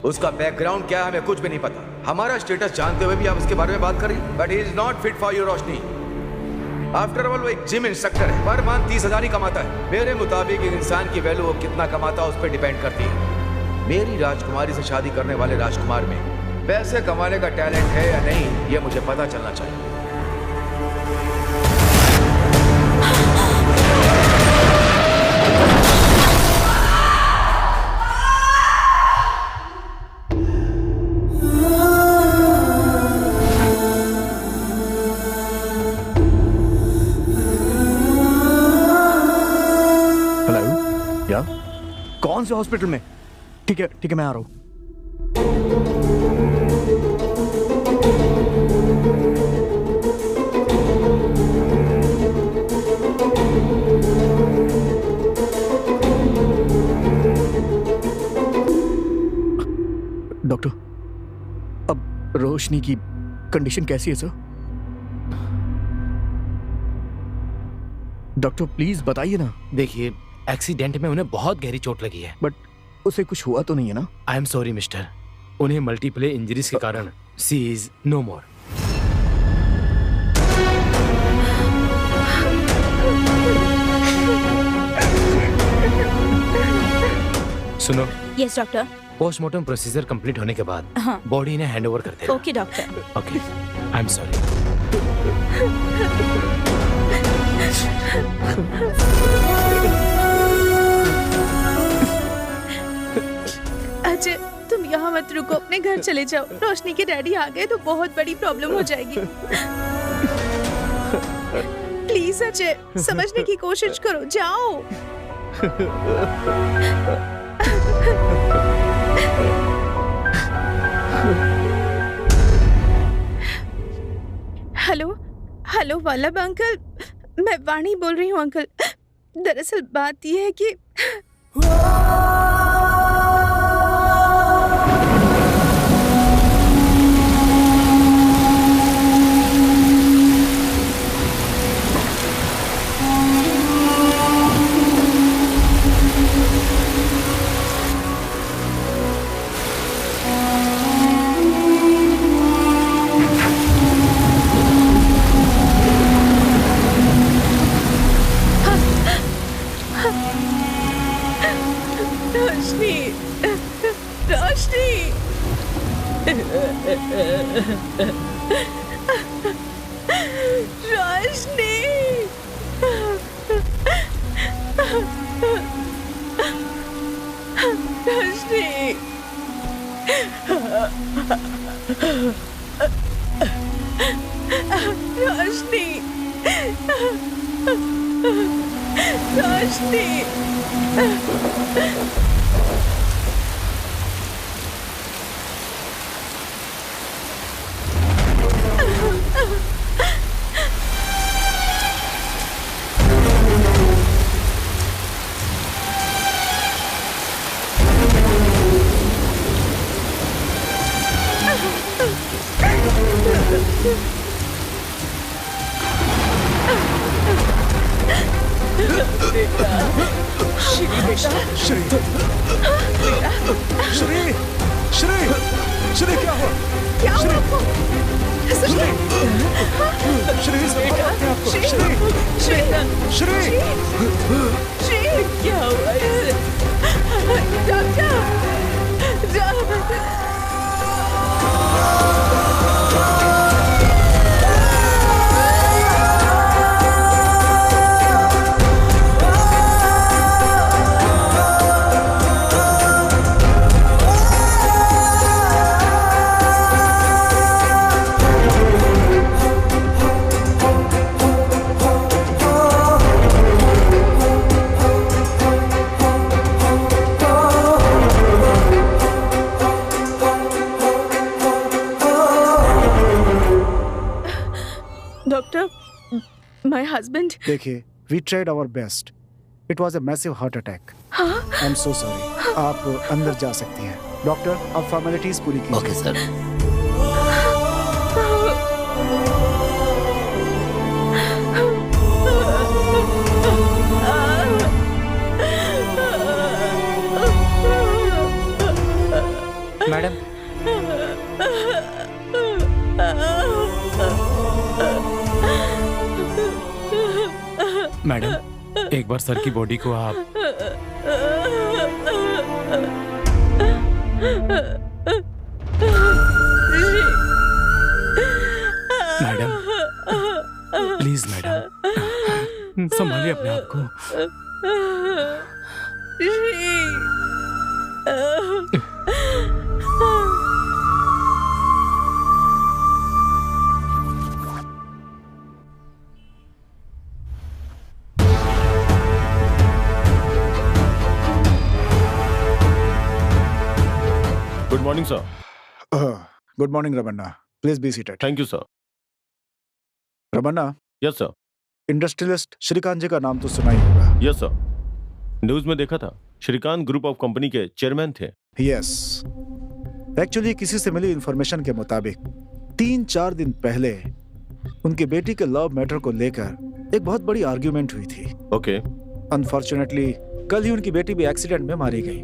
उसका बैकग्राउंड क्या है हमें कुछ भी नहीं पता। हमारा स्टेटस जानते हुए भी आप उसके बारे में बात करें। But he is not fit for you Roshni. After all वो एक जिम इंस्ट्रक्टर है, पर मंथ 30,000 ही कमाता है। मेरे मुताबिक एक इंसान की वैल्यू वो कितना कमाता है उस पर डिपेंड करती है। मेरी राजकुमारी से शादी करने वाले राजकुमार में पैसे कमाने का टैलेंट है या नहीं, ये मुझे पता चलना चाहिए। हेलो, या कौन से हॉस्पिटल में? ठीक है, मैं आ रहा हूं। डॉक्टर, अब रोशनी की कंडीशन कैसी है सर? डॉक्टर प्लीज बताइए ना। देखिए, एक्सीडेंट में उन्हें बहुत गहरी चोट लगी है। बट उसे कुछ हुआ तो नहीं है ना? आई एम सॉरी मिस्टर, उन्हें मल्टीपल इंजरीज के कारण सी इज नो मोर। सुनो। Yes doctor. Postmortem procedure complete होने के बाद हाँ। बॉडी इन्हें हैंड ओवर कर देना। Okay doctor. Okay, I am sorry. Ajay तुम यहाँ मत रुको, अपने घर चले जाओ। रोशनी के डैडी आ गए तो बहुत बड़ी प्रॉब्लम हो जाएगी। प्लीज अजय समझने की कोशिश करो, जाओ। हेलो हेलो वल्लभ अंकल, मैं वाणी बोल रही हूँ अंकल। दरअसल बात यह है कि देखिए, we tried our best. It was a massive heart attack. I'm so sorry. आप अंदर जा सकती हैं। डॉक्टर, आप फॉर्मेलिटीज पूरी कीजिए। Okay sir. मैडम, मैडम एक बार सर की बॉडी को आप मैडम प्लीज मैडम संभालिए अपने आप को। Good morning, sir. Good morning, Ramanna. Please be seated. Thank you, sir. Ramanna. Yes, sir. Industrialist Srikanth ji का नाम तो सुना ही होगा। Yes, sir. न्यूज में देखा था, श्रीकांत ग्रुप ऑफ कंपनी के चेयरमैन थे। Yes. एक्चुअली किसी से मिली इंफॉर्मेशन के मुताबिक 3-4 दिन पहले उनकी बेटी के लव मैटर को लेकर एक बहुत बड़ी आर्ग्यूमेंट हुई थी। ओके। अनफॉर्चुनेटली कल ही उनकी बेटी भी एक्सीडेंट में मारी गई।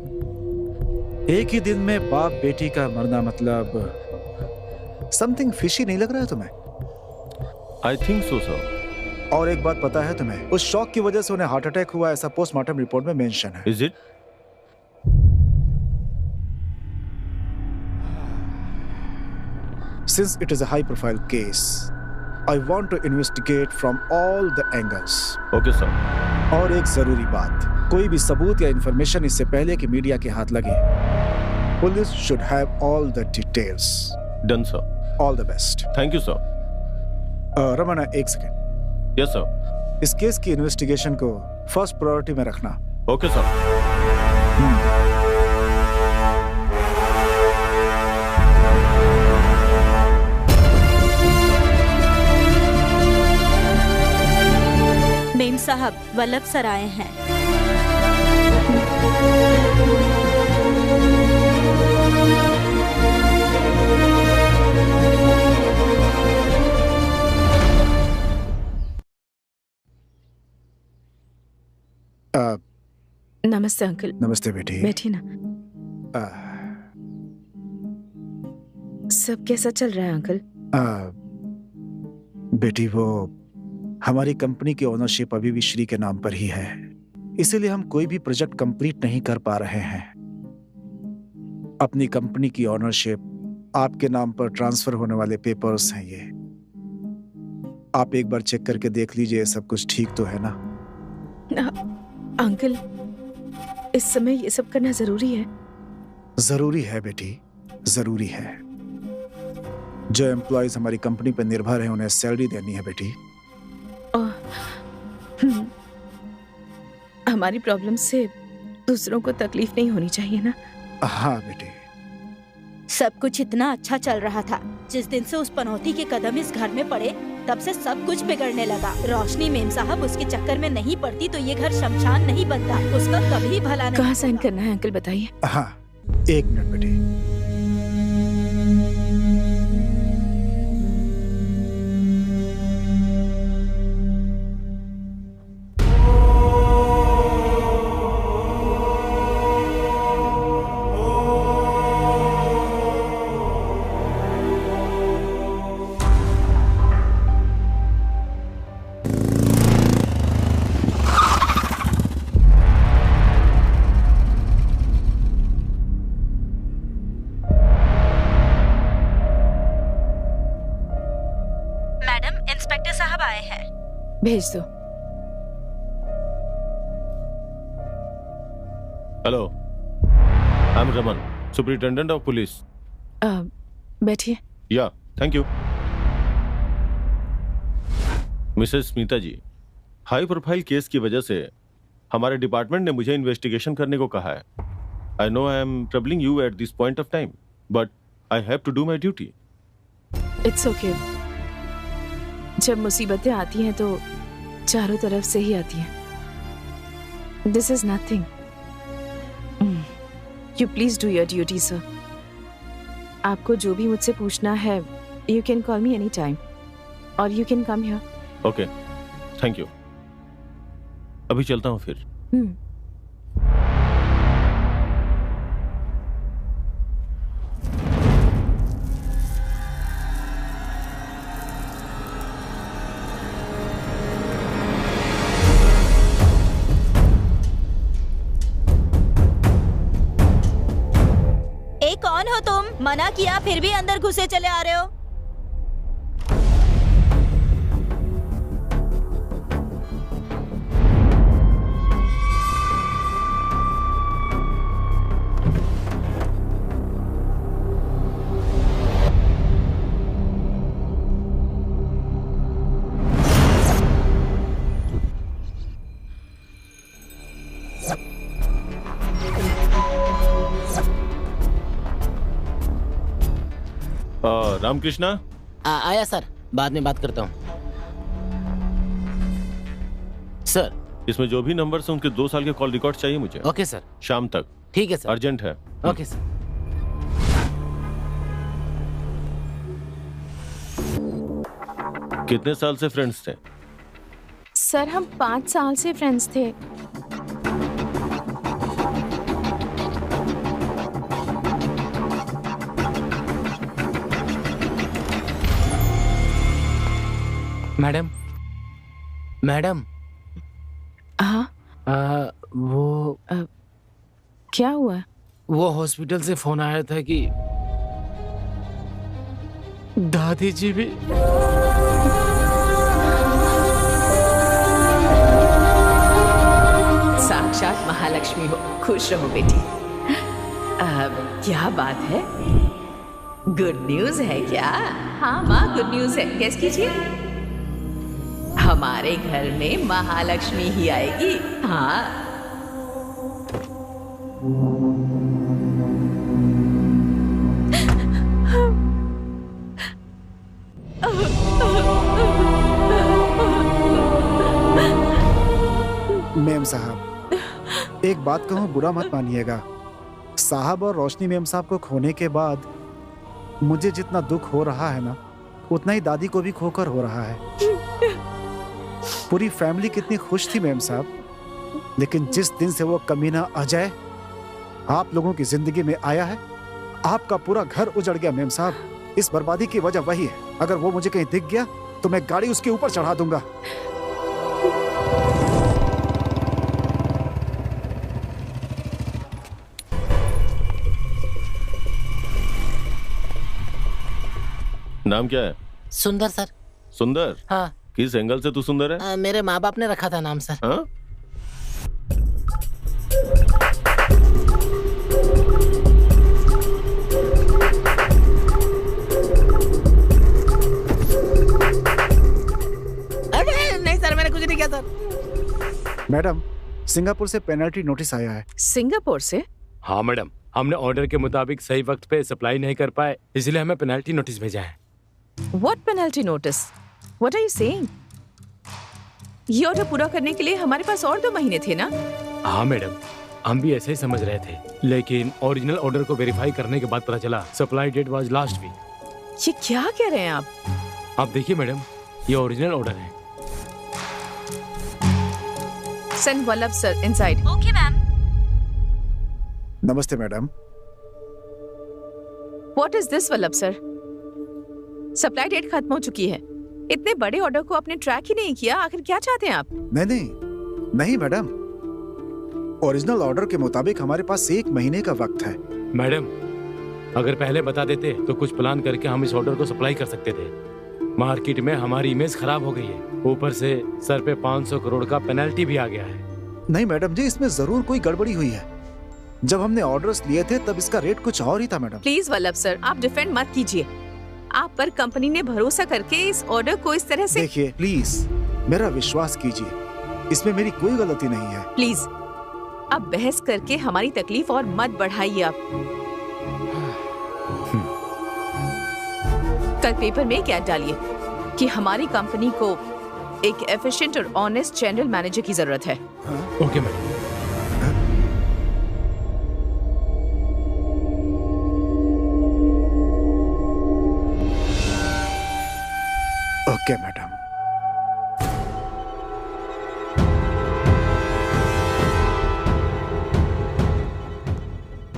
एक ही दिन में बाप बेटी का मरना, मतलब समथिंग फिशी नहीं लग रहा है तुम्हें? I think so sir. और एक बात पता है तुम्हें, उस शॉक की वजह से उन्हें हार्ट अटैक हुआ, ऐसा पोस्टमार्टम रिपोर्ट में मेंशन है। Is it? Since it is a high profile case, I want to investigate from all the angles. Okay, sir. और एक जरूरी बात, कोई भी सबूत या इंफॉर्मेशन इससे पहले कि मीडिया के हाथ लगे, Police should have all the details. Done sir. All the best. Thank you sir. Ramana, एक सेकेंड। Yes sir. इस केस की इन्वेस्टिगेशन को फर्स्ट प्रायोरिटी में रखना। Okay sir. मेम साहब, वल्लभ सर आए हैं। नमस्ते अंकल। नमस्ते बेटी। बैठिए ना। सब कैसा चल रहा है अंकल? बेटी, वो हमारी कंपनी की ओनरशिप अभी भी श्री के नाम पर ही है, इसीलिए हम कोई भी प्रोजेक्ट कंप्लीट नहीं कर पा रहे हैं। अपनी कंपनी की ओनरशिप आपके नाम पर ट्रांसफर होने वाले पेपर्स हैं ये। आप एक बार चेक करके देख लीजिए सब कुछ ठीक तो है ना? अंकल, इस समय ये सब करना जरूरी है? जरूरी है बेटी, जरूरी है। जो एम्प्लॉयज हमारी कंपनी पर निर्भर हैं उन्हें सैलरी देनी है बेटी। हमारी प्रॉब्लम से दूसरों को तकलीफ नहीं होनी चाहिए ना? हाँ बेटी। सब कुछ इतना अच्छा चल रहा था। जिस दिन से उस पनौती के कदम इस घर में पड़े, तब से सब कुछ बिगड़ने लगा। रोशनी मेम साहब उसके चक्कर में नहीं पड़ती तो ये घर शमशान नहीं बनता। उसका कभी भला नहीं। कहाँ साइन करना है अंकल, बताइए। हाँ, एक मिनट बेटी। भेज दो। Hello, I am Raman, superintendent of police. बैठिए। Yeah, thank you. Mrs Smita ji, high profile case की वजह से हमारे डिपार्टमेंट ने मुझे इन्वेस्टिगेशन करने को कहा है। I know I am troubling you at this point of time, but I have to do my duty. It's okay. जब मुसीबतें आती हैं तो चारों तरफ से ही आती हैं। This is nothing. You please do your duty sir. आपको जो भी मुझसे पूछना है, you can call me any time और you can come here. Okay, thank you. अभी चलता हूँ फिर। कौन हो तुम? मना किया फिर भी अंदर घुसे चले आ रहे हो। रामकृष्णा? आया सर, बाद में बात करता हूँ। सर, इसमें जो भी नंबर हैं उनके 2 साल के कॉल रिकॉर्ड चाहिए मुझे। Okay sir. शाम तक। ठीक है सर। अर्जेंट है। Okay sir. कितने साल से फ्रेंड्स थे? सर, हम 5 साल से फ्रेंड्स थे। Madam, madam. हाँ? वो क्या हुआ? वो हॉस्पिटल से फोन आया था कि दादी जी भी। साक्षात महालक्ष्मी हो। खुश रहो बेटी। क्या बात है? गुड न्यूज है क्या? हाँ माँ, गुड न्यूज है। गेस कीजिए। हमारे घर में महालक्ष्मी ही आएगी। हाँ। मेम साहब, एक बात कहूँ, बुरा मत मानिएगा। साहब और रोशनी मेम साहब को खोने के बाद मुझे जितना दुख हो रहा है ना, उतना ही दादी को भी खोकर हो रहा है। पूरी फैमिली कितनी खुश थी मेम साहब, लेकिन जिस दिन से वो कमीना अजय आप लोगों की जिंदगी में आया है, आपका पूरा घर उजड़ गया मेम साहब। इस बर्बादी की वजह वही है। अगर वो मुझे कहीं दिख गया तो मैं गाड़ी उसके ऊपर चढ़ा दूंगा। नाम क्या है? सुंदर सर। सुंदर? हाँ। किस एंगल से तू सुंदर है? मेरे माँ बाप ने रखा था नाम सर। हाँ? अरे नहीं सर, मैंने कुछ नहीं किया सर। मैडम, सिंगापुर से पेनल्टी नोटिस आया है। सिंगापुर से? हाँ मैडम, हमने ऑर्डर के मुताबिक सही वक्त पे सप्लाई नहीं कर पाए, इसलिए हमें पेनल्टी नोटिस भेजा है। What penalty notice? What are you saying? ये ऑर्डर पूरा करने के लिए हमारे पास और 2 महीने थे ना? हाँ मैडम, हम भी ऐसे ही समझ रहे थे, लेकिन ओरिजिनल ऑर्डर को वेरीफाई करने के बाद पता चला supply date was last week. ये क्या कह रहे हैं आप? आप देखिए मैडम, ये ओरिजिनल ऑर्डर है। Send Vallabh sir inside. Okay ma'am. नमस्ते madam. What is this Vallabh sir? Supply date खत्म हो चुकी है। इतने बड़े ऑर्डर को आपने ट्रैक ही नहीं किया। आखिर क्या चाहते हैं आप? नहीं मैडम, ओरिजिनल ऑर्डर के मुताबिक हमारे पास 1 महीने का वक्त है। मैडम, अगर पहले बता देते तो कुछ प्लान करके हम इस ऑर्डर को सप्लाई कर सकते थे। मार्केट में हमारी इमेज खराब हो गई है, ऊपर से सर पे 500 करोड़ का पेनल्टी भी आ गया है। नहीं मैडम जी, इसमें जरूर कोई गड़बड़ी हुई है। जब हमने ऑर्डर्स लिए थे तब इसका रेट कुछ और ही था मैडम। प्लीज वल्लभ सर, आप डिफेंड मत कीजिए। आप पर कंपनी ने भरोसा करके इस ऑर्डर को इस तरह से। देखिए प्लीज, मेरा विश्वास कीजिए, इसमें मेरी कोई गलती नहीं है। प्लीज, अब बहस करके हमारी तकलीफ और मत बढ़ाइए आप। कल पेपर में क्या डालिए कि हमारी कंपनी को एक एफिशिएंट और ऑनेस्ट जनरल मैनेजर की जरूरत है। Okay madam. Okay madam.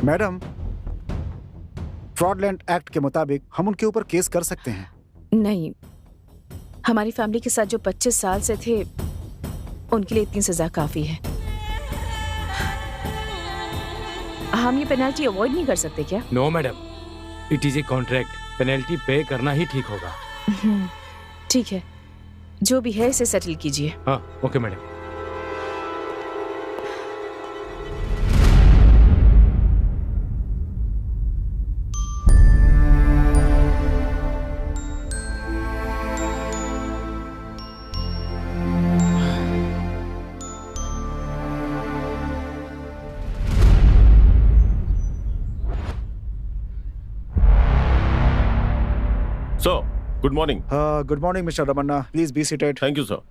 Madam, फ्रॉडलैंड एक्ट के मुताबिक हम उनके ऊपर केस कर सकते हैं। नहीं, हमारी फैमिली के साथ जो 25 साल से थे उनके लिए इतनी सजा काफी है। हम ये पेनल्टी अवॉइड नहीं कर सकते क्या? No madam, it is a contract, penalty pay करना ही ठीक होगा। ठीक है, जो भी है इसे सेटल कीजिए। हाँ okay madam. Good morning. Good morning mister Ramanna, please be seated. Thank you sir.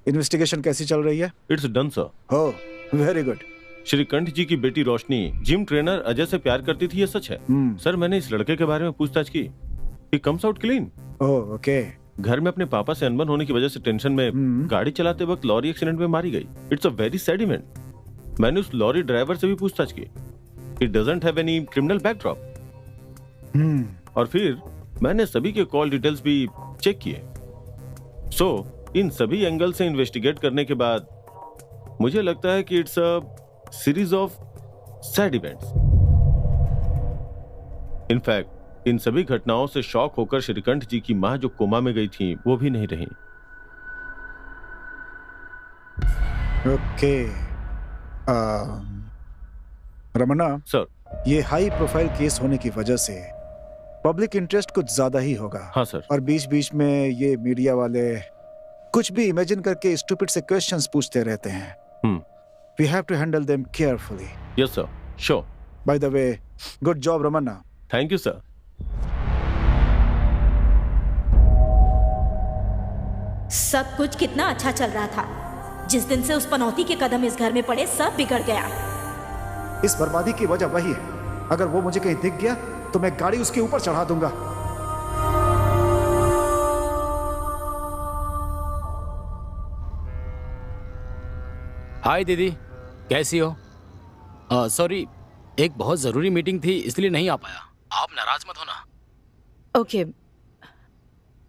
Investigation कैसी चल रही है? It's done sir. Oh very good. Srikanth ji की बेटी रोशनी जिम ट्रेनर अजय से प्यार करती थी, ये सच है? सर, मैंने इस लड़के के बारे में पूछताछ की। He comes out clean. Oh okay. घर में अपने पापा से अनबन होने की वजह से टेंशन में गाड़ी चलाते वक्त लॉरी एक्सीडेंट में मारी गई। It's a very sad event. मैंने उस लॉरी ड्राइवर से भी पूछताछ की। He doesn't have any criminal backdrop. और फिर मैंने सभी के कॉल डिटेल्स भी चेक किए। सो इन सभी एंगल से इन्वेस्टिगेट करने के बाद मुझे लगता है कि it's a series of sad events. In fact इन सभी घटनाओं से शॉक होकर श्रीकंठ जी की मां जो कोमा में गई थी वो भी नहीं रही। ओके। रमन्ना सर, ये हाई प्रोफाइल केस होने की वजह से पब्लिक इंटरेस्ट कुछ ज्यादा ही होगा। हाँ सर। और बीच बीच में ये मीडिया वाले कुछ भी इमेजिन करके स्टूपिड से क्वेश्चंस पूछते रहते हैं। We have to handle them carefully. Yes sir, sure. By the way, good job Ramanna. Thank you sir. सब कुछ कितना अच्छा चल रहा था। जिस दिन से उस पनौती के कदम इस घर में पड़े सब बिगड़ गया। इस बर्बादी की वजह वही है। अगर वो मुझे कहीं दिख गया तो मैं गाड़ी उसके ऊपर चढ़ा दूंगा। हाय दीदी, कैसी हो? सॉरी, एक बहुत जरूरी मीटिंग थी इसलिए नहीं आ पाया। आप नाराज मत होना। ओके,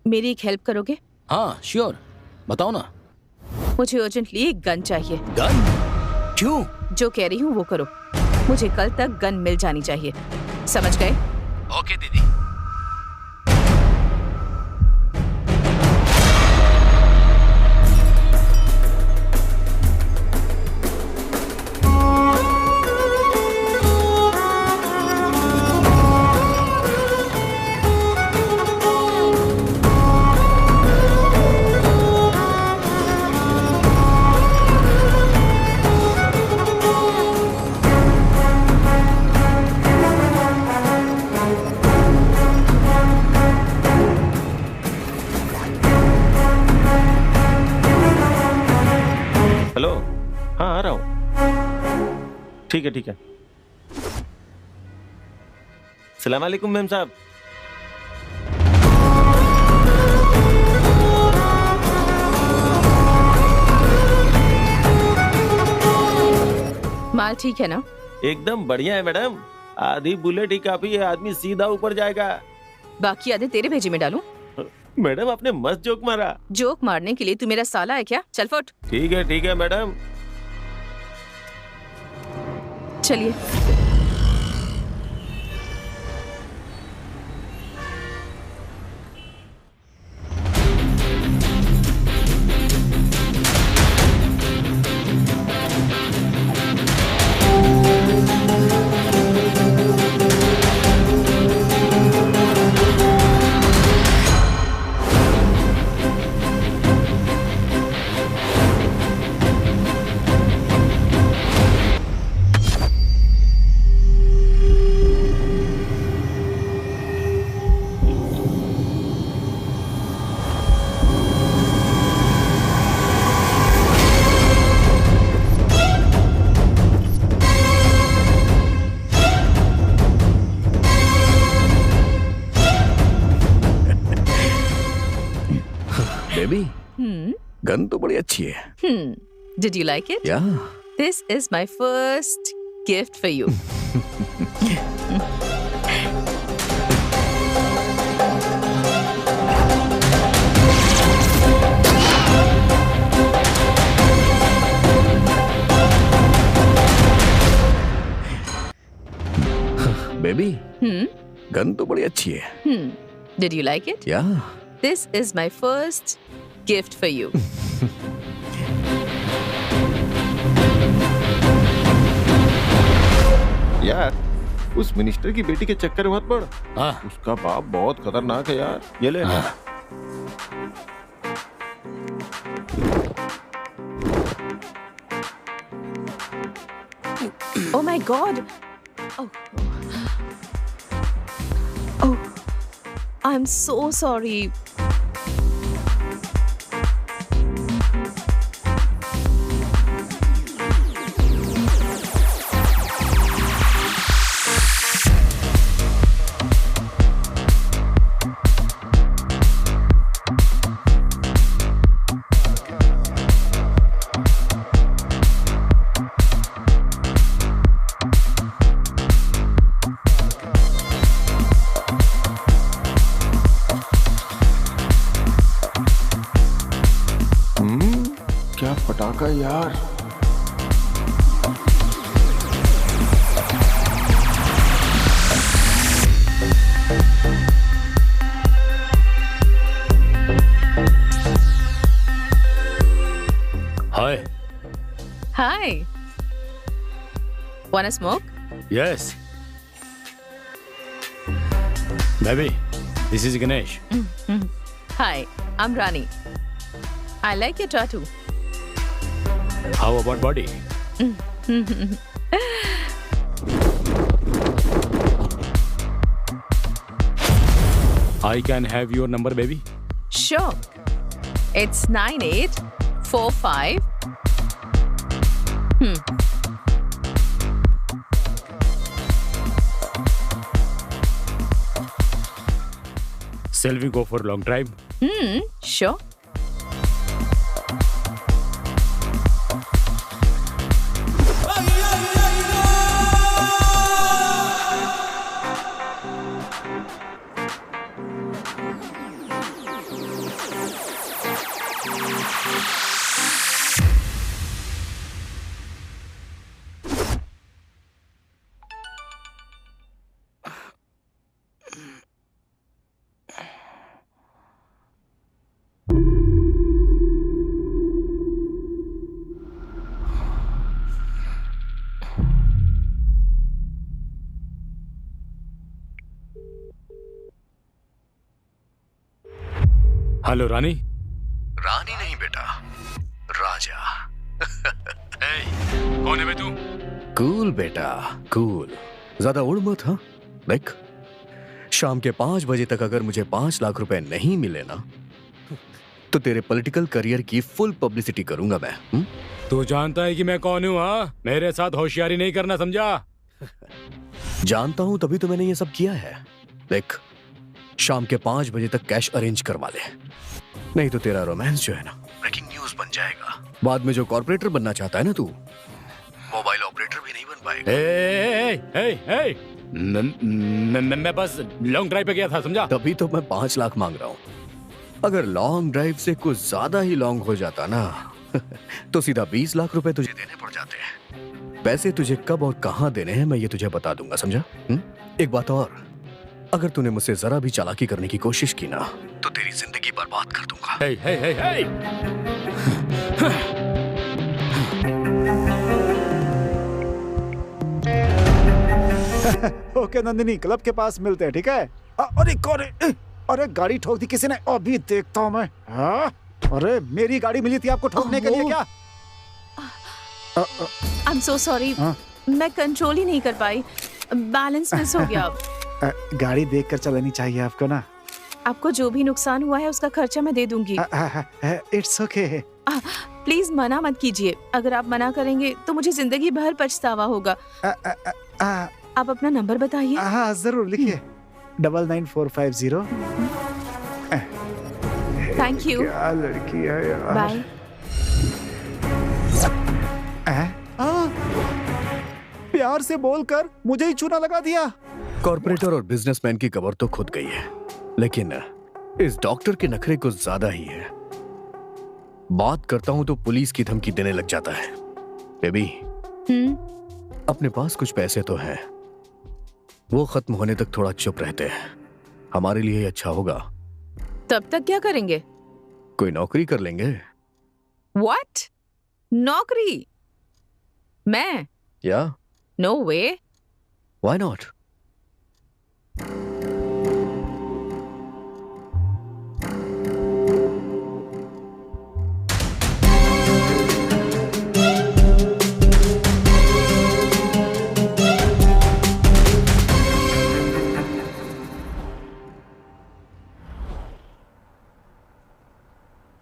मेरी एक हेल्प करोगे? हाँ श्योर, बताओ ना। मुझे अर्जेंटली एक गन चाहिए। गन? क्यों? जो कह रही हूँ वो करो। मुझे कल तक गन मिल जानी चाहिए, समझ गए? ओके दीदी। ठीक है ठीक है। सलाम वालेकुम मैम साहब। माल ठीक है ना? एकदम बढ़िया है मैडम। आधी बुलेट ही काफी है, आदमी सीधा ऊपर जाएगा। बाकी आधे तेरे भेजे में डालूं? मैडम आपने मस्त जोक मारा। जोक मारने के लिए तू मेरा साला है क्या? चल फुट। ठीक है मैडम। चलिए। गन तो बड़ी अच्छी है। Did you like it? Yeah. This is my first gift for you. Baby, gun तो बड़ी अच्छी है। Did you like it? Yeah. This is my first gift for you. यार, उस मिनिस्टर की बेटी के चक्कर में मत पड़। उसका बाप बहुत खतरनाक है यार। ये ले। Oh my God. Oh, I'm so sorry. क्या पटाखा यार। हाय। Hi. Wanna smoke? Yes. Baby, this is Ganesh. Hi, I'm Rani. I like your tattoo. How about body? I can have your number, baby. Sure. It's 9845. Shall we go for a long drive? Sure. Hello Rani. Rani नहीं बेटा, राजा। कौन है बे तू? Cool बेटा, cool. ज्यादा उड़ मत, हाँ? देख, शाम के 5 बजे तक अगर मुझे 5 लाख रुपए नहीं मिले ना, तो तेरे पॉलिटिकल करियर की फुल पब्लिसिटी करूंगा मैं। तू जानता है कि मैं कौन हूँ? हाँ, मेरे साथ होशियारी नहीं करना, समझा? जानता हूं, तभी तो मैंने ये सब किया है। देख, शाम के 5 बजे तक कैश अरेंज करवा ले, नहीं तो तेरा रोमांस जो है ना ब्रेकिंग न्यूज बन जाएगा। बाद में जो कॉर्पोरेटर बनना चाहता है ना तू, मोबाइल ऑपरेटर भी नहीं बन पाएगा। मैं बस लॉन्ग ड्राइव पे गया था, समझा? तभी तो मैं 5 लाख मांग रहा हूँ। अगर लॉन्ग ड्राइव से कुछ ज्यादा ही लॉन्ग हो जाता ना तो सीधा 20 लाख रुपए तुझे देने पड़ जाते हैं। पैसे तुझे कब और कहाँ देने हैं मैं ये तुझे बता दूंगा, समझा? एक बात और, अगर तूने मुझसे जरा भी चालाकी करने की कोशिश की ना तो तेरी जिंदगी बर्बाद कर दूंगा। ओके नंदिनी, क्लब के पास मिलते हैं, ठीक है? अरे गाड़ी ठोक दी किसी ने, अभी देखता हूँ मैं। अरे मेरी गाड़ी मिली थी आपको ठोकने के लिए क्या? I'm so sorry. मैं कंट्रोल ही नहीं कर पाई, बैलेंस मिस हो गया। गाड़ी देखकर चलानी चाहिए आपको ना। आपको जो भी नुकसान हुआ है उसका खर्चा मैं दे दूंगी। It's okay. प्लीज मना मत कीजिए, अगर आप मना करेंगे तो मुझे जिंदगी भर पछतावा होगा। आप अपना नंबर बताइए। हाँ जरूर, लिखिए 99450। Thank you. क्या लड़की है यार। बाय। प्यार से बोलकर मुझे ही चूना लगा दिया। कॉर्पोरेटर और बिजनेसमैन की कबर तो खुद गई है, लेकिन इस डॉक्टर के नखरे कुछ ज्यादा ही है। बात करता हूं तो पुलिस की धमकी देने लग जाता है। बेबी, अपने पास कुछ पैसे तो हैं, वो खत्म होने तक थोड़ा चुप रहते हैं, हमारे लिए ही अच्छा होगा। तब तक क्या करेंगे? कोई नौकरी कर लेंगे। What? नौकरी? मैं? या? No way. Why not?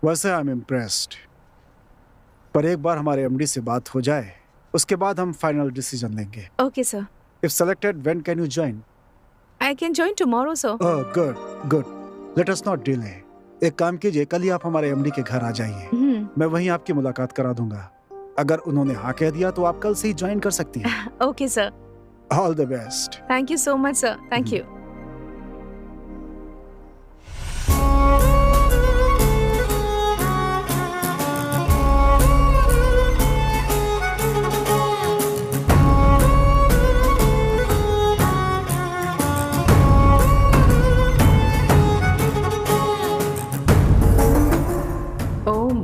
वैसे आई एम इम्प्रेस्ड, पर एक बार हमारे एमडी से बात हो जाए उसके बाद हम फाइनल डिसीजन लेंगे। Okay, sir. If selected, when can you join? I can join tomorrow, sir. Oh, good. Let us not delay. एक काम कीजिए, कल ही आप हमारे एमडी के घर आ जाइए। मैं वहीं आपकी मुलाकात करा दूंगा। अगर उन्होंने हाँ कह दिया तो आप कल से ही ज्वाइन कर सकती हैं। Okay, sir. All the best. Thank you so much, sir. Thank you.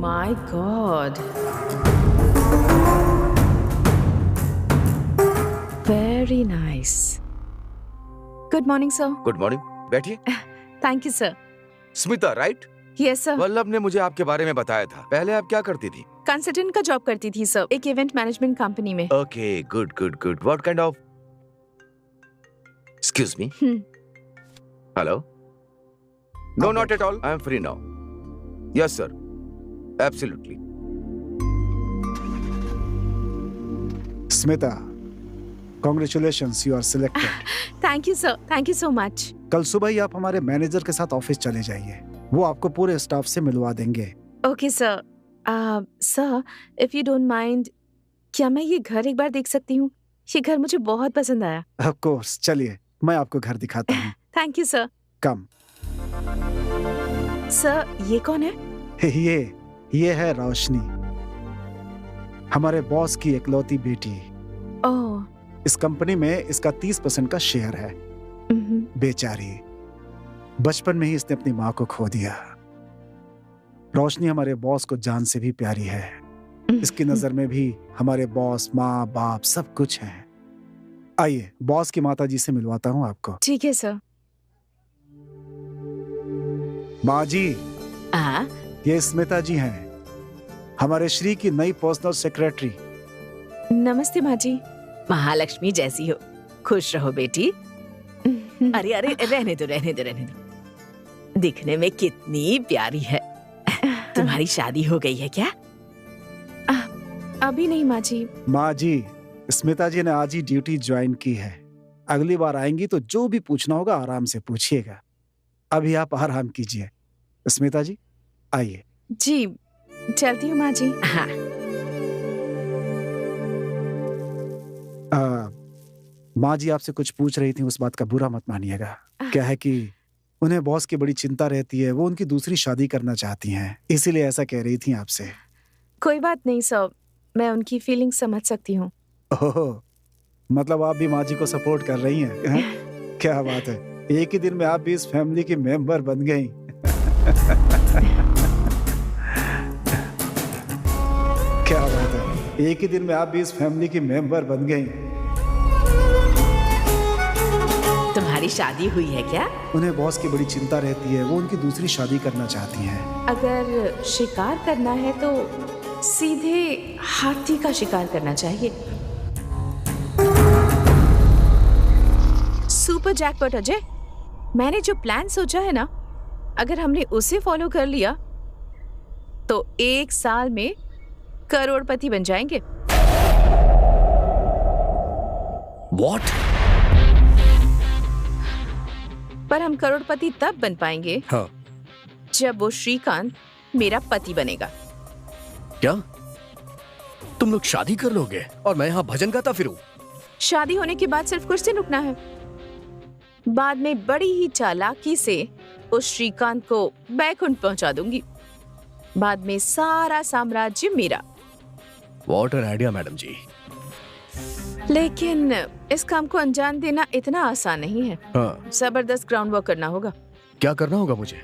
My God. Very nice. Good morning, sir. Good morning. बैठिए। Thank you sir. Smita right? Yes sir. Vallabh ने मुझे आपके बारे में बताया था। पहले आप क्या करती थी? कंसल्टेंट का जॉब करती थी सर, एक इवेंट मैनेजमेंट कंपनी में। Okay, good good good. What kind of? Excuse me. Hello? No, not at all. I am free now. Yes sir, absolutely. Smita, congratulations, you are selected. Thank you sir, thank you so much. कल सुबह ही आप हमारे manager के साथ office चले जाइए, वो आपको पूरे स्टाफ से मिलवा देंगे। Okay sir. Sir, if you don't mind, क्या मैं ये घर एक बार देख सकती हूँ? ये घर मुझे बहुत पसंद आया। ऑफ कोर्स, चलिए मैं आपको घर दिखाता हूँ। Thank you sir. Come. Sir, ये कौन है? ये है रोशनी, हमारे बॉस की इकलौती बेटी। ओह। इस कंपनी में इसका 30% का शेयर है। बेचारी, बचपन में ही इसने अपनी माँ को खो दिया। रोशनी हमारे बॉस को जान से भी प्यारी है। इसकी नजर में भी हमारे बॉस, माँ बाप सब कुछ है। आइए बॉस की माता जी से मिलवाता हूँ आपको। ठीक है सर। माँ जी, ये स्मिता जी हैं, हमारे श्री की नई पर्सनल सेक्रेटरी। नमस्ते माँ जी। महालक्ष्मी जैसी हो, खुश रहो बेटी। अरे अरे, रहने दो रहने दो रहने दो। दिखने में कितनी प्यारी है। तुम्हारी शादी हो गई है क्या? अभी नहीं माँ जी। माँ जी, स्मिता जी ने आज ही ड्यूटी ज्वाइन की है। अगली बार आएंगी तो जो भी पूछना होगा आराम से पूछिएगा। अभी आप आराम कीजिए। स्मिता जी आइए। जी, चलती हूँ माँ जी। हाँ। माँ जी आपसे कुछ पूछ रही थी, उस बात का बुरा मत मानिएगा। क्या है कि उन्हें बॉस की बड़ी चिंता रहती है, वो उनकी दूसरी शादी करना चाहती हैं, इसीलिए ऐसा कह रही थी आपसे। कोई बात नहीं सर, मैं उनकी फीलिंग समझ सकती हूँ। ओह, मतलब आप भी माँ जी को सपोर्ट कर रही हैं? क्या बात है, एक ही दिन में आप भी इस फैमिली की मेंबर बन गई। क्या बात है, एक ही दिन में आप भी इस फैमिली की मेंबर बन गई। तुम्हारी शादी हुई है क्या? उन्हें बॉस की बड़ी चिंता रहती है, वो उनकी दूसरी शादी करना चाहती हैं। अगर शिकार करना है तो सीधे हाथी का शिकार करना चाहिए। सुपर जैकपॉट अजय, मैंने जो प्लान सोचा है ना, अगर हमने उसे फॉलो कर लिया तो 1 साल में करोड़पति बन जाएंगे। What? पर हम करोड़पति तब बन पाएंगे जब वो श्रीकांत मेरा पति बनेगा। क्या तुम लोग शादी कर लोगे और मैं यहाँ भजन गाता फिरूं? शादी होने के बाद सिर्फ कुछ दिन रुकना है, बाद में बड़ी ही चालाकी से उस श्रीकांत को बैकुंठ पहुंचा दूंगी। बाद में सारा साम्राज्य मेरा। What an idea, मैडम जी। लेकिन इस काम को अंजाम देना इतना आसान नहीं है। जबरदस्त ग्राउंड वर्क करना होगा। क्या करना होगा मुझे?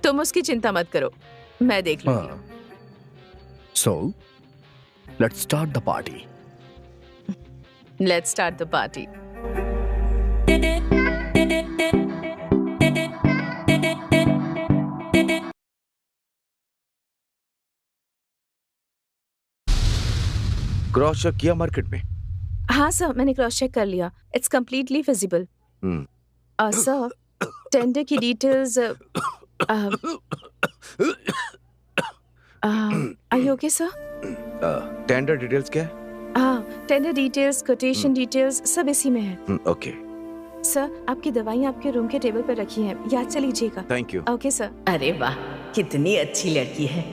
तुम उसकी चिंता मत करो, मैं देख लूंगी। So, let's start the party. Let's start the party. Cross check किया मार्केट में? हाँ सर, मैंने क्रॉस चेक कर लिया। It's completely feasible. Sir, tender की details. Are you okay sir? Tender details क्या है? टेंडर डिटेल्स, कोटेशन डिटेल्स सब इसी में है। ओके सर, आपकी दवाइयाँ आपके रूम के टेबल पर रखी हैं, याद से लीजिएगा। Thank you. Okay sir. अरे वाह, कितनी अच्छी लड़की है।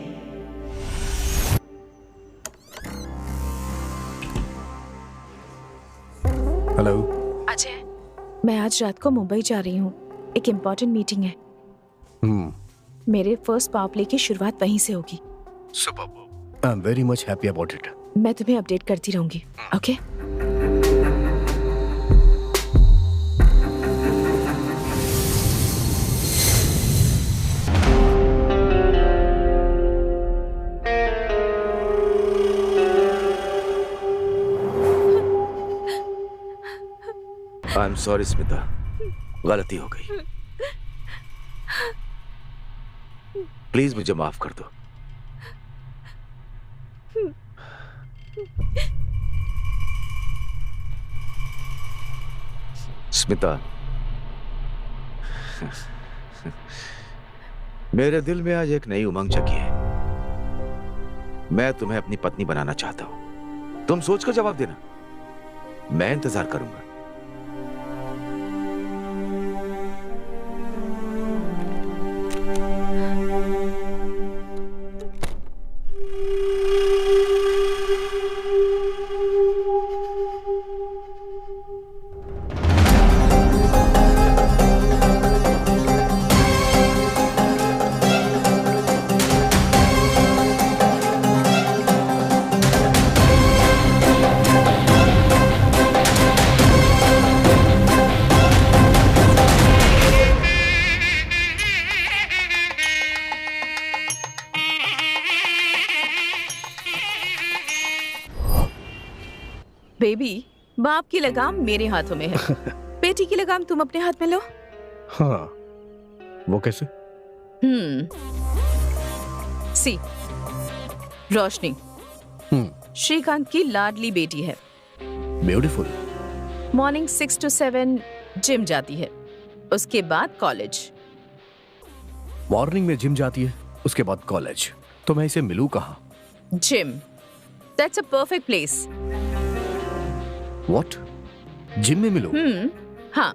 हेलो अजय, मैं आज रात को मुंबई जा रही हूँ, एक इम्पोर्टेंट मीटिंग है। मेरे फर्स्ट पावर प्ले की शुरुआत वहीं से होगी। Superb. I am very much happy about it. मैं तुम्हें अपडेट करती रहूंगी। Okay? I am sorry Smita, गलती हो गई, प्लीज मुझे माफ कर दो। स्मिता, मेरे दिल में आज एक नई उमंग जगी है। मैं तुम्हें अपनी पत्नी बनाना चाहता हूं। तुम सोचकर जवाब देना, मैं इंतजार करूंगा। बेबी, बाप की लगाम मेरे हाथों में है। बेटी की लगाम तुम अपने हाथ में लो। हाँ, वो कैसे? सी, रोशनी श्रीकांत की लाडली बेटी है। ब्यूटीफुल। मॉर्निंग 6 to 7 जिम जाती है, उसके बाद कॉलेज। मॉर्निंग में जिम जाती है, उसके बाद कॉलेज। तो मैं इसे मिलूं कहाँ? Gym, that's a perfect place. What? Gym में मिलूं? हाँ,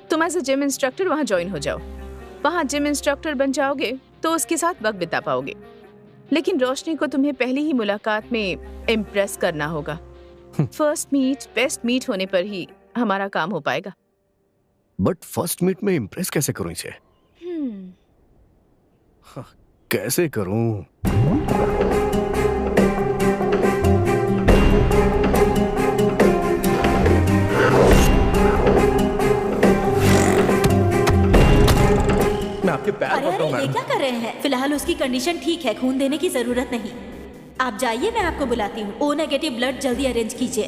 तुम एज अ जिम इंस्ट्रक्टर वहाँ ज्वाइन हो जाओ। वहाँ जिम इंस्ट्रक्टर बन जाओगे तो उसके साथ वक्त बिता पाओगे। लेकिन रोशनी को तुम्हें पहली ही मुलाकात में इम्प्रेस करना होगा। फर्स्ट मीट बेस्ट मीट होने पर ही हमारा काम हो पाएगा। बट फर्स्ट मीट में इम्प्रेस कैसे करूं इसे? कैसे करूं? मैं आपके पैर पकड़ रहा हूं। ये क्या कर रहे हैं? फिलहाल उसकी कंडीशन ठीक है, खून देने की जरूरत नहीं। आप जाइए, मैं आपको बुलाती हूँ। ओ नेगेटिव ब्लड जल्दी अरेंज कीजिए।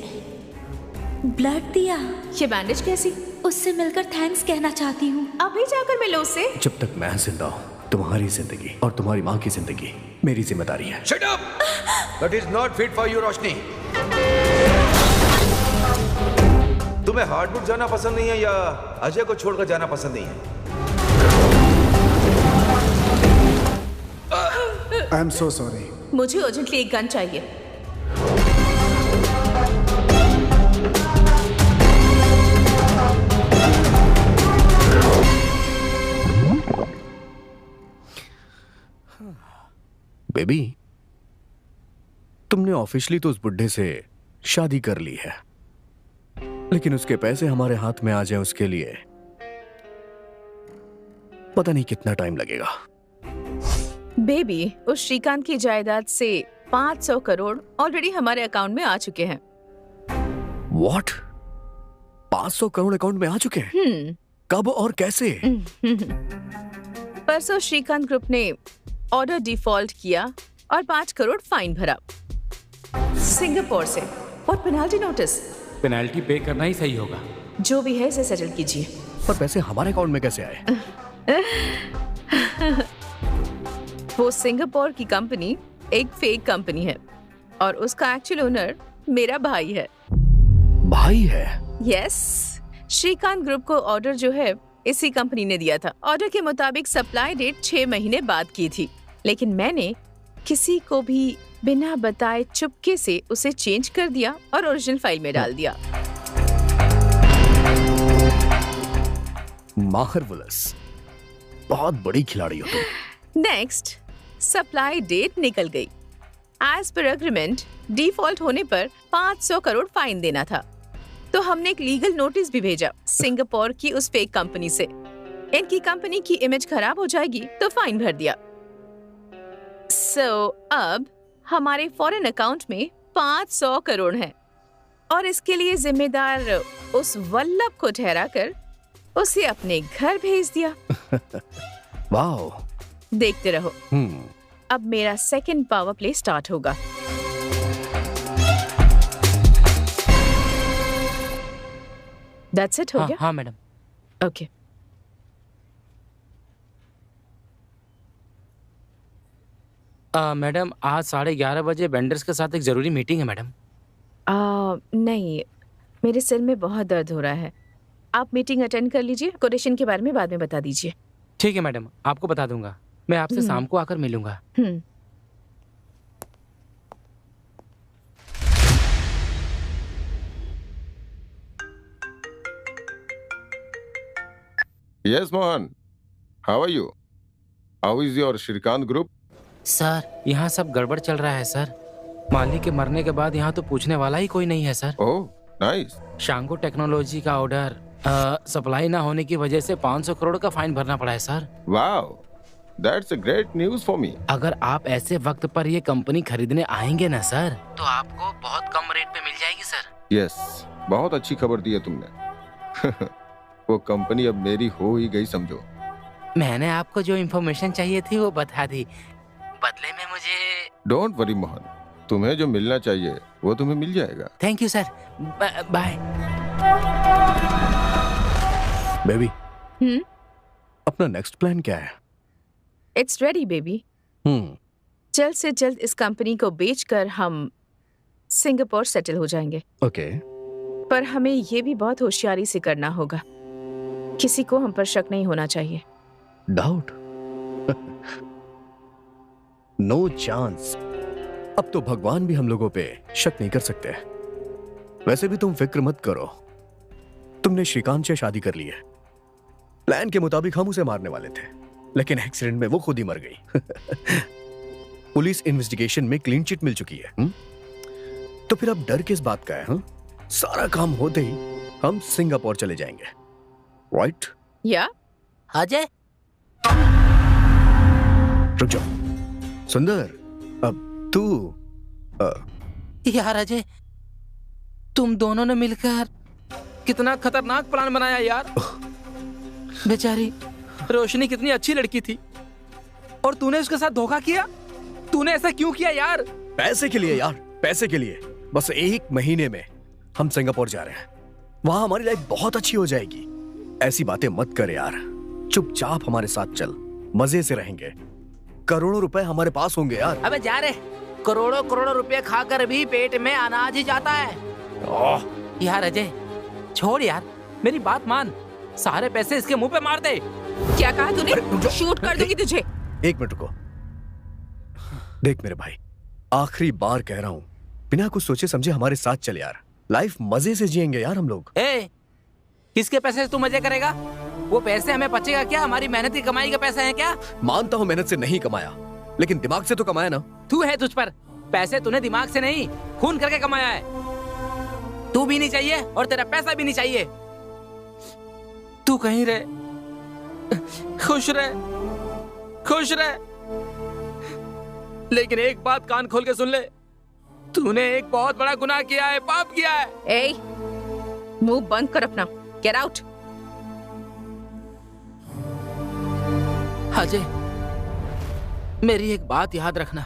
ब्लड दिया? ये बैंडेज कैसी? उससे मिलकर थैंक्स कहना चाहती हूँ। अभी जाकर मिलो उससे। जब तक मैं जिंदा हूँ, तुम्हारी जिंदगी और तुम्हारी माँ की जिंदगी मेरी जिम्मेदारी है। Shut up! That is not fit for you, रोशनी। तुम्हें हार्डवुड जाना पसंद नहीं है या अजय को छोड़कर जाना पसंद नहीं है? I am so sorry. मुझे अर्जेंटली एक गन चाहिए। बेबी, तुमने ऑफिशियली तो उस बुड्ढे से शादी कर ली है, लेकिन उसके पैसे हमारे हाथ में आ जाए उसके लिए पता नहीं कितना टाइम लगेगा। बेबी, उस श्रीकांत की जायदाद से 500 करोड़ ऑलरेडी हमारे अकाउंट में आ चुके हैं। व्हाट? 500 करोड़ अकाउंट में आ चुके हैं? कब और कैसे? परसों श्रीकांत ग्रुप ने ऑर्डर डिफॉल्ट किया और 5 करोड़ फाइन भरा सिंगापुर से। और पेनाल्टी नोटिस। पेनाल्टी पे करना ही सही होगा। जो भी है इसे सेटल कीजिए। पर पैसे हमारे अकाउंट में कैसे आए? वो सिंगापुर की कंपनी एक फेक कंपनी है और उसका एक्चुअल ओनर मेरा भाई है। भाई है? यस, श्रीकांत ग्रुप को ऑर्डर जो है इसी कंपनी ने दिया था। ऑर्डर के मुताबिक सप्लाई डेट 6 महीने बाद की थी, लेकिन मैंने किसी को भी बिना बताए चुपके से उसे चेंज कर दिया और ओरिजिनल फाइल में डाल दिया। मार्वलस, बहुत बड़ी खिलाड़ी हो तुम। नेक्स्ट, सप्लाई डेट निकल गई। एज पर एग्रीमेंट डिफॉल्ट होने पर 500 करोड़ फाइन देना था, तो हमने एक लीगल नोटिस भी भेजा सिंगापुर की उस फेक कंपनी से। इनकी कंपनी की इमेज खराब हो जाएगी तो फाइन भर दिया। अब हमारे फॉरेन अकाउंट में 500 करोड़ हैं और इसके लिए जिम्मेदार उस वल्लभ को ठहराकर उसे अपने घर भेज दिया। वाओ। देखते रहो। अब मेरा सेकंड पावर प्ले स्टार्ट होगा। That's it, हो गया? हाँ मैडम। ओके। मैडम आज 11:30 बजे वेंडर्स के साथ एक जरूरी मीटिंग है मैडम। नहीं, मेरे सिर में बहुत दर्द हो रहा है। आप मीटिंग अटेंड कर लीजिए, कोटेशन के बारे में बाद में बता दीजिए। ठीक है मैडम, आपको बता दूंगा। मैं आपसे शाम को आकर मिलूंगा। Yes, Mohan. How are you? How is your Shrikant group? Sir यहाँ सब गड़बड़ चल रहा है सर। मालिक के मरने के बाद यहाँ तो पूछने वाला ही कोई नहीं है सर। Oh, nice. शांगो टेक्नोलॉजी का ऑर्डर सप्लाई ना होने की वजह से 500 करोड़ का फाइन भरना पड़ा है sir. Wow, that's a great news for me. अगर आप ऐसे वक्त पर ये कंपनी खरीदने आएंगे ना सर, तो आपको बहुत कम रेट पे मिल जाएगी सर। Yes, बहुत अच्छी खबर दी है तुमने। वो कंपनी अब मेरी हो ही गई समझो। मैंने आपको जो इन्फॉर्मेशन चाहिए थी वो बता दी, बदले में मुझे। डोंट वरी मोहन, तुम्हें जो मिलना चाहिए वो तुम्हें मिल जाएगा। Thank you sir, bye. Baby, अपना नेक्स्ट प्लान क्या है? It's ready baby. जल्द से जल्द इस कंपनी को बेचकर हम सिंगापुर सेटल हो जाएंगे। ओके। पर हमें ये भी बहुत होशियारी से करना होगा। किसी को हम पर शक नहीं होना चाहिए। डाउट? No chance. अब तो भगवान भी हम लोगों पे शक नहीं कर सकते। वैसे भी तुम फिक्र मत करो, तुमने श्रीकांत से शादी कर ली है। प्लान के मुताबिक हम उसे मारने वाले थे, लेकिन एक्सीडेंट में वो खुद ही मर गई। पुलिस इन्वेस्टिगेशन में क्लीन चिट मिल चुकी है। तो फिर अब डर किस बात का है? सारा काम होते ही हम सिंगापुर चले जाएंगे, राइट? या अजय, रुक जाओ। सुंदर, अब तू यार अजय, तुम दोनों ने मिलकर कितना खतरनाक प्लान बनाया यार। बेचारी रोशनी कितनी अच्छी लड़की थी और तूने उसके साथ धोखा किया। तूने ऐसा क्यों किया यार? पैसे के लिए यार, पैसे के लिए। बस 1 महीने में हम सिंगापुर जा रहे हैं। वहां हमारी लाइफ बहुत अच्छी हो जाएगी। ऐसी बातें मत कर यार, चुपचाप हमारे साथ चल, मजे से रहेंगे। करोड़ों रुपए हमारे पास होंगे यार। अबे जा रे, करोड़ों करोड़ों रुपए खाकर भी पेट में अनाज ही जाता है। यार अजय छोड़ यार, मेरी बात मान। सारे पैसे इसके मुंह पे मार दे। क्या कहा तूने? शूट कर दूंगी तुझे। 1 मिनट रुको। देख मेरे भाई, आखिरी बार कह रहा हूँ, बिना कुछ सोचे समझे हमारे साथ चल यार। लाइफ मजे से जिएंगे यार हम लोग। किसके पैसे से तू मजे करेगा? वो पैसे हमें बचेगा क्या? हमारी मेहनत की कमाई का पैसा है क्या? मानता हूँ मेहनत से नहीं कमाया, लेकिन दिमाग से तो कमाया ना। तू है तुझ पर। पैसे तूने दिमाग से नहीं, खून करके कमाया है। तू भी नहीं चाहिए और तेरा पैसा भी नहीं चाहिए। तू कहीं रहे, खुश रहे, खुश रहे। लेकिन एक बात कान खोल के सुन ले, तूने एक बहुत बड़ा गुनाह किया है, पाप किया है। मुंह बंद कर अपना। Get out. अजय, मेरी एक बात याद रखना,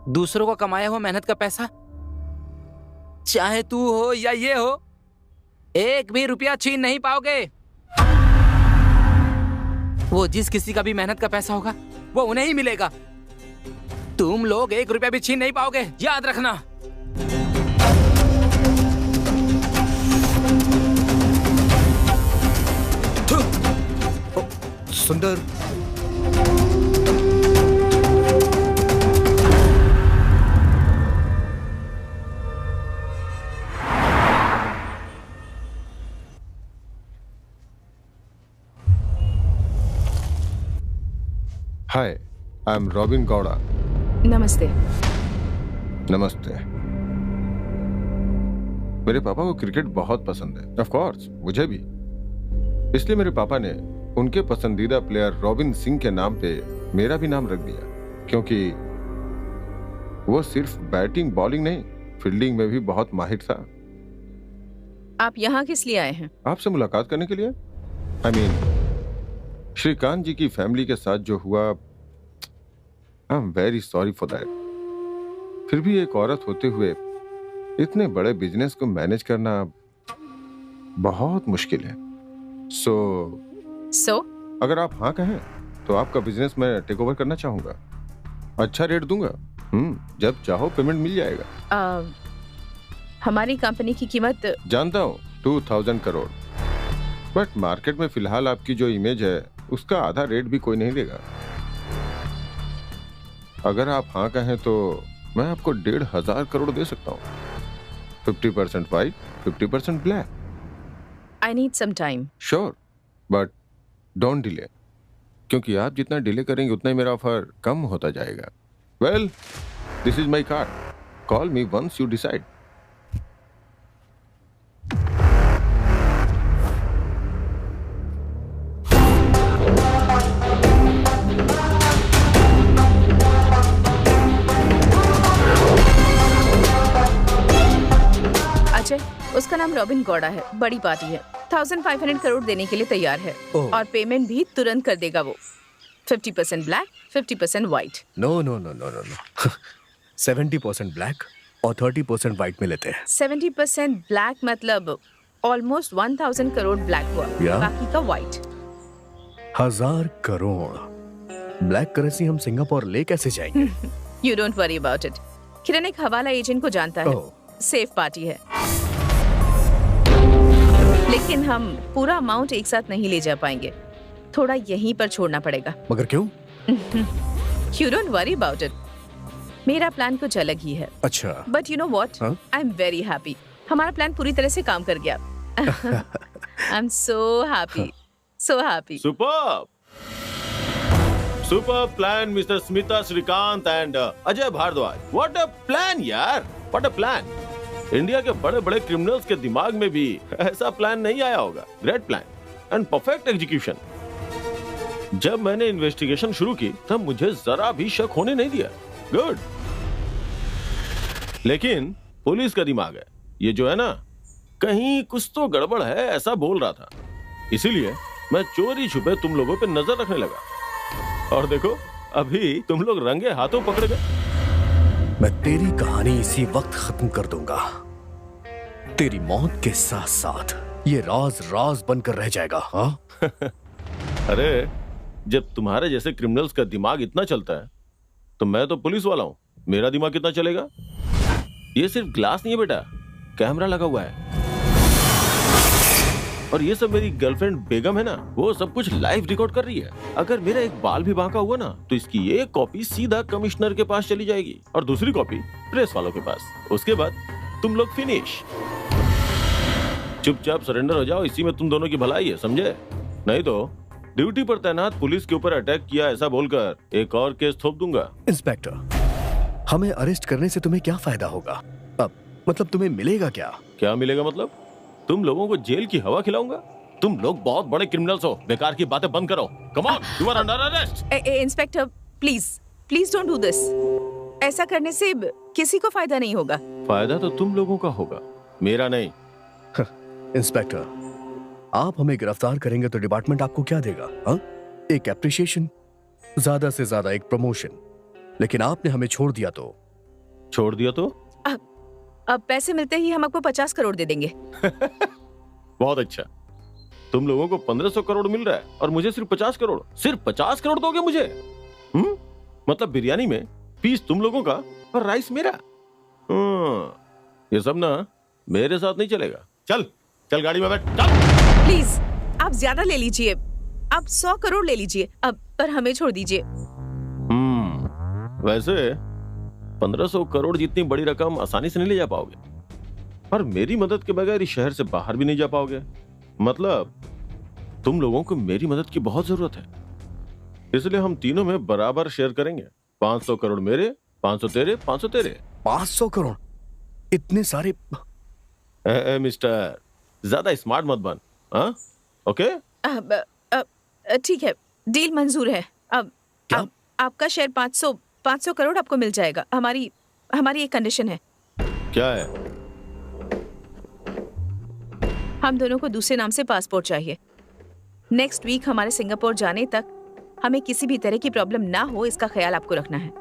दूसरों का कमाया हुआ मेहनत का पैसा, चाहे तू हो या ये हो, 1 भी रुपया छीन नहीं पाओगे। वो जिस किसी का भी मेहनत का पैसा होगा वो उन्हें ही मिलेगा। तुम लोग 1 रुपया भी छीन नहीं पाओगे, याद रखना। सुंदर, हाय, आई एम रॉबिन गौड़ा। नमस्ते। नमस्ते। मेरे पापा को क्रिकेट बहुत पसंद है, ऑफ कोर्स मुझे भी। इसलिए मेरे पापा ने उनके पसंदीदा प्लेयर रॉबिन सिंह के नाम पे मेरा भी नाम रख दिया, क्योंकि वो सिर्फ बैटिंग बॉलिंग नहीं, फील्डिंग में भी बहुत माहिर था। आप यहाँ किस लिए आए हैं? आपसे मुलाकात करने के लिए। आई मीन, श्रीकांत जी की फैमिली के साथ जो हुआ, I am very sorry for that. फिर भी एक औरत होते हुए इतने बड़े बिजनेस को मैनेज करना बहुत मुश्किल है। सो अगर आप हाँ कहें तो आपका बिजनेस मैं टेक ओवर करना चाहूंगा। अच्छा रेट दूंगा। जब चाहो पेमेंट मिल जाएगा। हमारी कंपनी की कीमत जानता हूँ 2000 करोड़, बट मार्केट में फिलहाल आपकी जो इमेज है उसका आधा रेट भी कोई नहीं देगा। अगर आप हाँ कहें तो मैं आपको 1500 करोड़ दे सकता हूँ। 50% white, 50% black. I need some time. Sure, but don't delay, क्योंकि आप जितना डिले करेंगे उतना ही मेरा ऑफर कम होता जाएगा। Well, this is my card, call me once you decide. Ajay, उसका नाम रॉबिन गौड़ा है, बड़ी पार्टी है, 1500 करोड़ देने के लिए तैयार है और पेमेंट भी तुरंत कर देगा वो। 50% ब्लैक, 50% व्हाइट। नो 70% ब्लैक और 30% व्हाइट में लेते हैं। 70% ब्लैक मतलब ऑलमोस्ट 1000 करोड़ ब्लैक हुआ, बाकी का व्हाइट। 1000 करोड़ ब्लैक करेंसी हम सिंगापुर ले कैसे जाएंगे? You don't worry about it. Kiran एक हवाला एजेंट को जानता है, सेफ पार्टी है, लेकिन हम पूरा अमाउंट एक साथ नहीं ले जा पाएंगे, थोड़ा यहीं पर छोड़ना पड़ेगा। मगर क्यों? You don't worry about it. मेरा प्लान कुछ अलग ही है। अच्छा। But you know what? I'm very happy. हमारा प्लान पूरी तरह से काम कर गया। I'm so happy, so happy. Superb, superb plan, Mr. Smita Srikanth and Ajay Bhardwaj. What a plan, यार! What a plan! इंडिया के बड़े बड़े क्रिमिनल्स के दिमाग में भी ऐसा प्लान नहीं आया होगा। Great plan and perfect execution. जब मैंने इन्वेस्टिगेशन शुरू की तब मुझे जरा भी शक होने नहीं दिया। गुड। लेकिन पुलिस का दिमाग है ये जो है ना, कहीं कुछ तो गड़बड़ है ऐसा बोल रहा था, इसीलिए मैं चोरी छुपे तुम लोगों पे नजर रखने लगा। और देखो अभी तुम लोग रंगे हाथों पकड़ गए। मैं तेरी कहानी इसी वक्त खत्म कर दूंगा। तेरी मौत के साथ साथ ये राज राज बनकर रह जाएगा। हाँ? अरे जब तुम्हारे जैसे क्रिमिनल्स का दिमाग इतना चलता है तो मैं तो पुलिस वाला हूँ, मेरा दिमाग कितना चलेगा? ये सिर्फ ग्लास नहीं है बेटा, कैमरा लगा हुआ है। और ये सब मेरी गर्लफ्रेंड बेगम है ना, वो सब कुछ लाइव रिकॉर्ड कर रही है। अगर मेरा एक बाल भी बांका हुआ ना तो इसकी एक कॉपी सीधा कमिश्नर के पास चली जाएगी और दूसरी कॉपी प्रेस वालों के पास। उसके बाद तुम लोग फिनिश। चुपचाप सरेंडर हो जाओ, इसी में तुम दोनों की भलाई है, समझे? नहीं तो ड्यूटी पर तैनात पुलिस के ऊपर अटैक किया ऐसा बोलकर एक और केस थोप दूंगा। इंस्पेक्टर, हमें अरेस्ट करने से तुम्हें क्या फायदा होगा? अब मतलब तुम्हें मिलेगा क्या? क्या मिलेगा मतलब? तुम लोगों को जेल की हवा खिलाऊंगा। तुम लोग बहुत बड़े क्रिमिनल्स हो, बेकार की बातें बंद करो। Come on, you are under arrest. Inspector please don't do this. ऐसा करने से किसी को फायदा नहीं होगा। फायदा तो तुम लोगों का होगा, मेरा नहीं। इंस्पेक्टर, आप हमें गिरफ्तार करेंगे तो डिपार्टमेंट आपको क्या देगा? हा? एक एप्रिशिएशन, ज्यादा से ज्यादा एक प्रमोशन। लेकिन आपने हमें छोड़ दिया तो? छोड़ दिया तो? अब पैसे मिलते ही हम आपको 50 करोड़ दे देंगे। बहुत अच्छा। तुम लोगों को 1500 करोड़ मिल रहा है और मुझे सिर्फ 50 करोड़। सिर्फ 50 करोड़ दोगे मुझे? मतलब बिरयानी में पीस तुम लोगों का और राइस मेरा। ये सब ना मेरे साथ नहीं चलेगा। चल चल गाड़ी में बैठ, चल। प्लीज आप ज्यादा ले लीजिए, आप 100 करोड़ ले लीजिए अब, पर हमें छोड़ दीजिए। वैसे 1500 करोड़ जितनी बड़ी रकम आसानी से नहीं ले जा पाओगे और मेरी मदद के बगैर इस शहर से बाहर भी नहीं जा पाओगे। मतलब तुम लोगों को मेरी मदद की बहुत जरूरत है, इसलिए हम तीनों में बराबर शेयर करेंगे। 500 करोड़ मेरे, 500 तेरे, 500 तेरे। 500 करोड़? इतने सारे? मिस्टर, ज्यादा स्मार्ट मत बन। हाँ? ओके? ठीक है, डील मंजूर है। अब आपका शेयर 500 करोड़ आपको मिल जाएगा। हमारी एक कंडीशन है। क्या है? हम दोनों को दूसरे नाम से पासपोर्ट चाहिए। नेक्स्ट वीक हमारे सिंगापुर जाने तक हमें किसी भी तरह की प्रॉब्लम ना हो, इसका ख्याल आपको रखना है।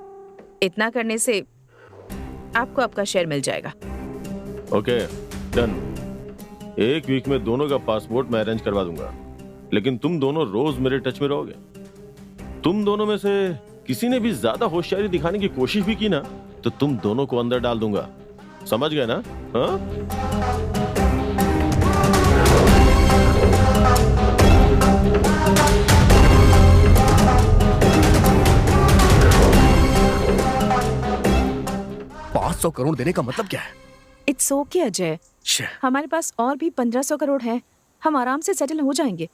इतना करने से आपको आपका शेयर मिल जाएगा। Okay, done. एक वीक में दोनों का पासपोर्ट मैं अरेंज करवा दूंगा। लेकिन तुम दोनों रोज मेरे टच में रहोगे। तुम दोनों में से किसी ने भी ज्यादा होशियारी दिखाने की कोशिश भी की ना, तो तुम दोनों को अंदर डाल दूंगा। समझ गए ना? हाँ? 500 करोड़ देने का मतलब क्या है? इट्स ओके अजय, हमारे पास और भी 1500 करोड़ है, हम आराम से सेटल हो जाएंगे।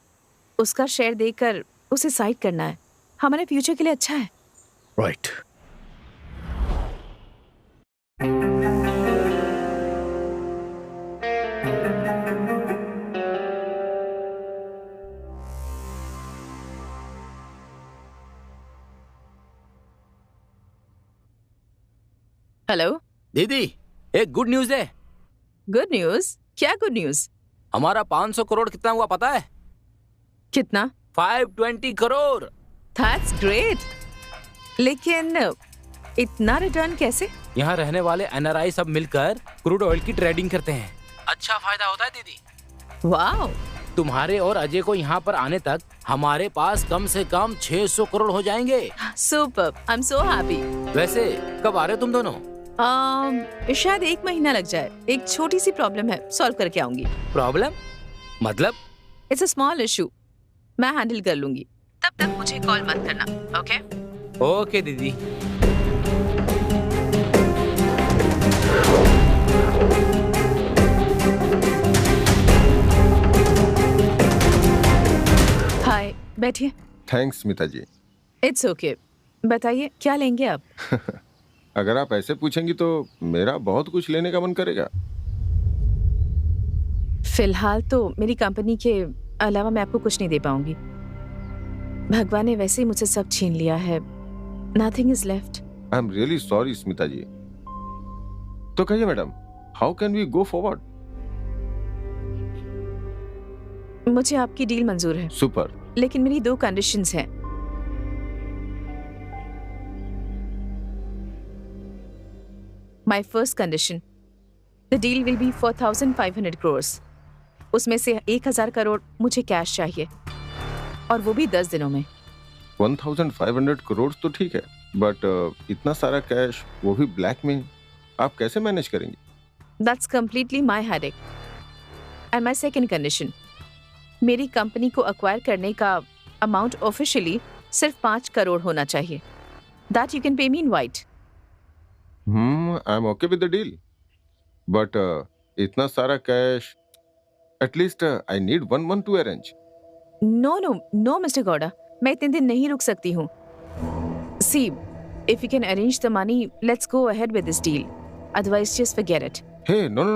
उसका शेयर देकर उसे साइड करना है, हमारे फ्यूचर के लिए अच्छा है। राइट। हेलो दीदी, एक गुड न्यूज है। Good news? क्या गुड न्यूज? हमारा 500 करोड़ कितना हुआ पता है? कितना? 520 करोड़। That's great. लेकिन इतना रिटर्न कैसे? यहाँ रहने वाले एनआरआई सब मिलकर क्रूड ऑयल की ट्रेडिंग करते हैं। अच्छा फायदा होता है दीदी। वाओ। तुम्हारे और अजय को यहाँ पर आने तक हमारे पास कम से कम 600 करोड़ हो जाएंगे। Super, I am so happy. वैसे कब आ रहे हो तुम दोनों? शायद 1 महीना लग जाए। एक छोटी सी प्रॉब्लम है, सॉल्व करके आऊंगी। प्रॉब्लम? मतलब? इट्स अ स्मॉल इशू, मैं हैंडल कर लूंगी। तब तक मुझे कॉल मत करना, ओके? ओके दीदी। हाय, बैठिए। Thanks Smita ji. It's okay. बताइए क्या लेंगे आप? अगर आप ऐसे पूछेंगी तो मेरा बहुत कुछ लेने का मन करेगा। फिलहाल तो मेरी कंपनी के अलावा मैं आपको कुछ नहीं दे पाऊंगी। भगवान ने वैसे ही मुझसे सब छीन लिया है। Nothing is left. I am really sorry Smita ji. तो कहिए madam, how can we go forward? मुझे आपकी डील मंजूर है। सुपर। लेकिन मेरी 2 कंडीशंस हैं। My first condition, the deal will be for 1,500 crores. उसमें से 1,000 करोड़ मुझे कैश चाहिए, और वो भी 10 दिनों में। 1,500 करोड़ तो ठीक है, बट इतना सारा कैश, वो भी ब्लैक में, आप कैसे मैनेज करेंगे? That's completely my headache. And my second condition, मेरी कंपनी को अक्वायर करने का अमाउंट ऑफिशियली सिर्फ 5 करोड़ होना चाहिए। That you can pay me in white. I am okay with the deal, but इतना सारा cash, at least I need 1 month to arrange. No, Mr. Gowda, मैं इतने दिन नहीं रुक सकती हूँ। See, if you can arrange the money, let's go ahead with this deal. Otherwise, just forget it. Hey, no.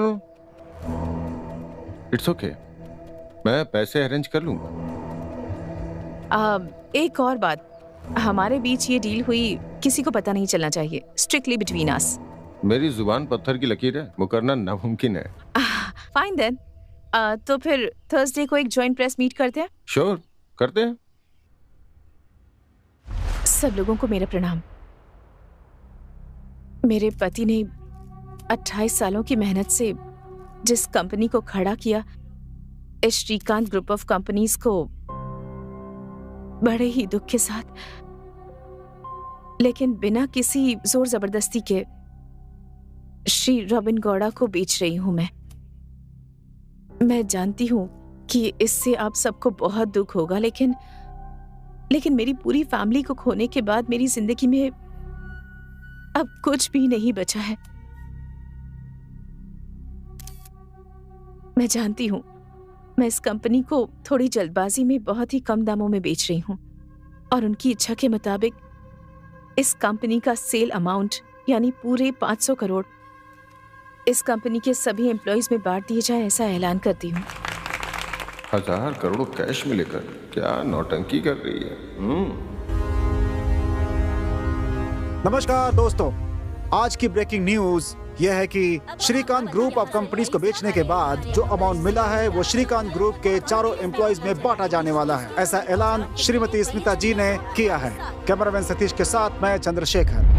It's okay. मैं पैसे arrange कर लूंगा। एक और बात, हमारे बीच ये डील हुई किसी को पता नहीं चलना चाहिए। Strictly between us. मेरी जुबान पत्थर की लकीर है, वो करना नामुमकिन है। Fine then. तो फिर थर्सडे को एक जॉइंट प्रेस मीट करते हैं? श्योर, करते हैं। सब लोगों को मेरा प्रणाम। मेरे पति ने 28 सालों की मेहनत से जिस कंपनी को खड़ा किया, इस श्रीकांत ग्रुप ऑफ कंपनीज को बड़े ही दुख के साथ, लेकिन बिना किसी जोर जबरदस्ती के, श्री रॉबिन गौड़ा को बेच रही हूं मैं जानती हूं कि इससे आप सबको बहुत दुख होगा, लेकिन मेरी पूरी फैमिली को खोने के बाद मेरी जिंदगी में अब कुछ भी नहीं बचा है। मैं जानती हूं मैं इस कंपनी को थोड़ी जल्दबाजी में बहुत ही कम दामों में बेच रही हूं, और उनकी इच्छा के मुताबिक इस कंपनी का सेल अमाउंट यानी पूरे 500 करोड़ इस कंपनी के सभी एम्प्लॉइज में बांट दिए जाए, ऐसा ऐलान करती हूँ। 1000 करोड़ कैश में लेकर क्या नौटंकी कर रही है? नमस्कार दोस्तों, आज की ब्रेकिंग न्यूज यह है कि श्रीकांत ग्रुप ऑफ कंपनीज को बेचने के बाद जो अमाउंट मिला है वो श्रीकांत ग्रुप के चारों एम्प्लॉइज में बांटा जाने वाला है। ऐसा ऐलान श्रीमती स्मिता जी ने किया है। कैमरामैन सतीश के साथ मैं चंद्रशेखर।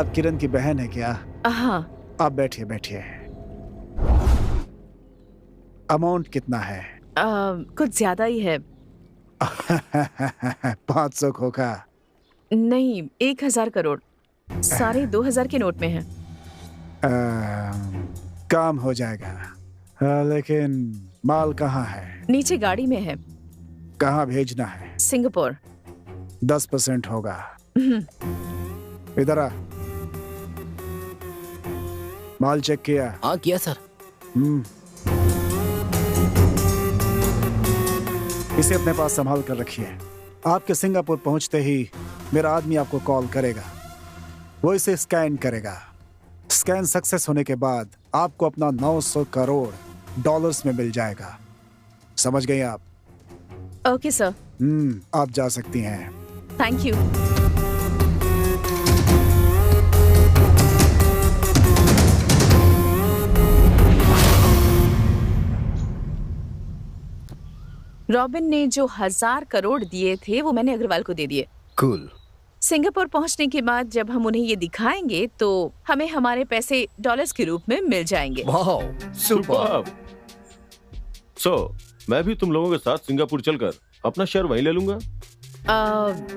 आप किरण की बहन है क्या? हाँ। आप बैठिए बैठिए। अमाउंट कितना है? कुछ ज्यादा ही है। 500 खोखा? नहीं, 1000 करोड़। सारे 2000 के नोट में है। काम हो जाएगा, लेकिन माल कहाँ है? नीचे गाड़ी में है। कहाँ भेजना है? सिंगापुर। 10% होगा। इधर आ। माल चेक किया? हाँ किया सर। इसे अपने पास संभाल कर रखिए। आपके सिंगापुर पहुंचते ही मेरा आदमी आपको कॉल करेगा, वो इसे स्कैन करेगा। स्कैन सक्सेस होने के बाद आपको अपना 900 करोड़ डॉलर्स में मिल जाएगा। समझ गई आप? Okay sir. आप जा सकती हैं। Thank you. रॉबिन ने जो 1000 करोड़ दिए थे वो मैंने अग्रवाल को दे दिए। कूल। सिंगापुर पहुंचने के बाद जब हम उन्हें ये दिखाएंगे तो हमें हमारे पैसे डॉलर्स के रूप में मिल जाएंगे। Wow, super. सो मैं भी तुम लोगों के साथ सिंगापुर चलकर अपना शेयर वहीं ले लूंगा।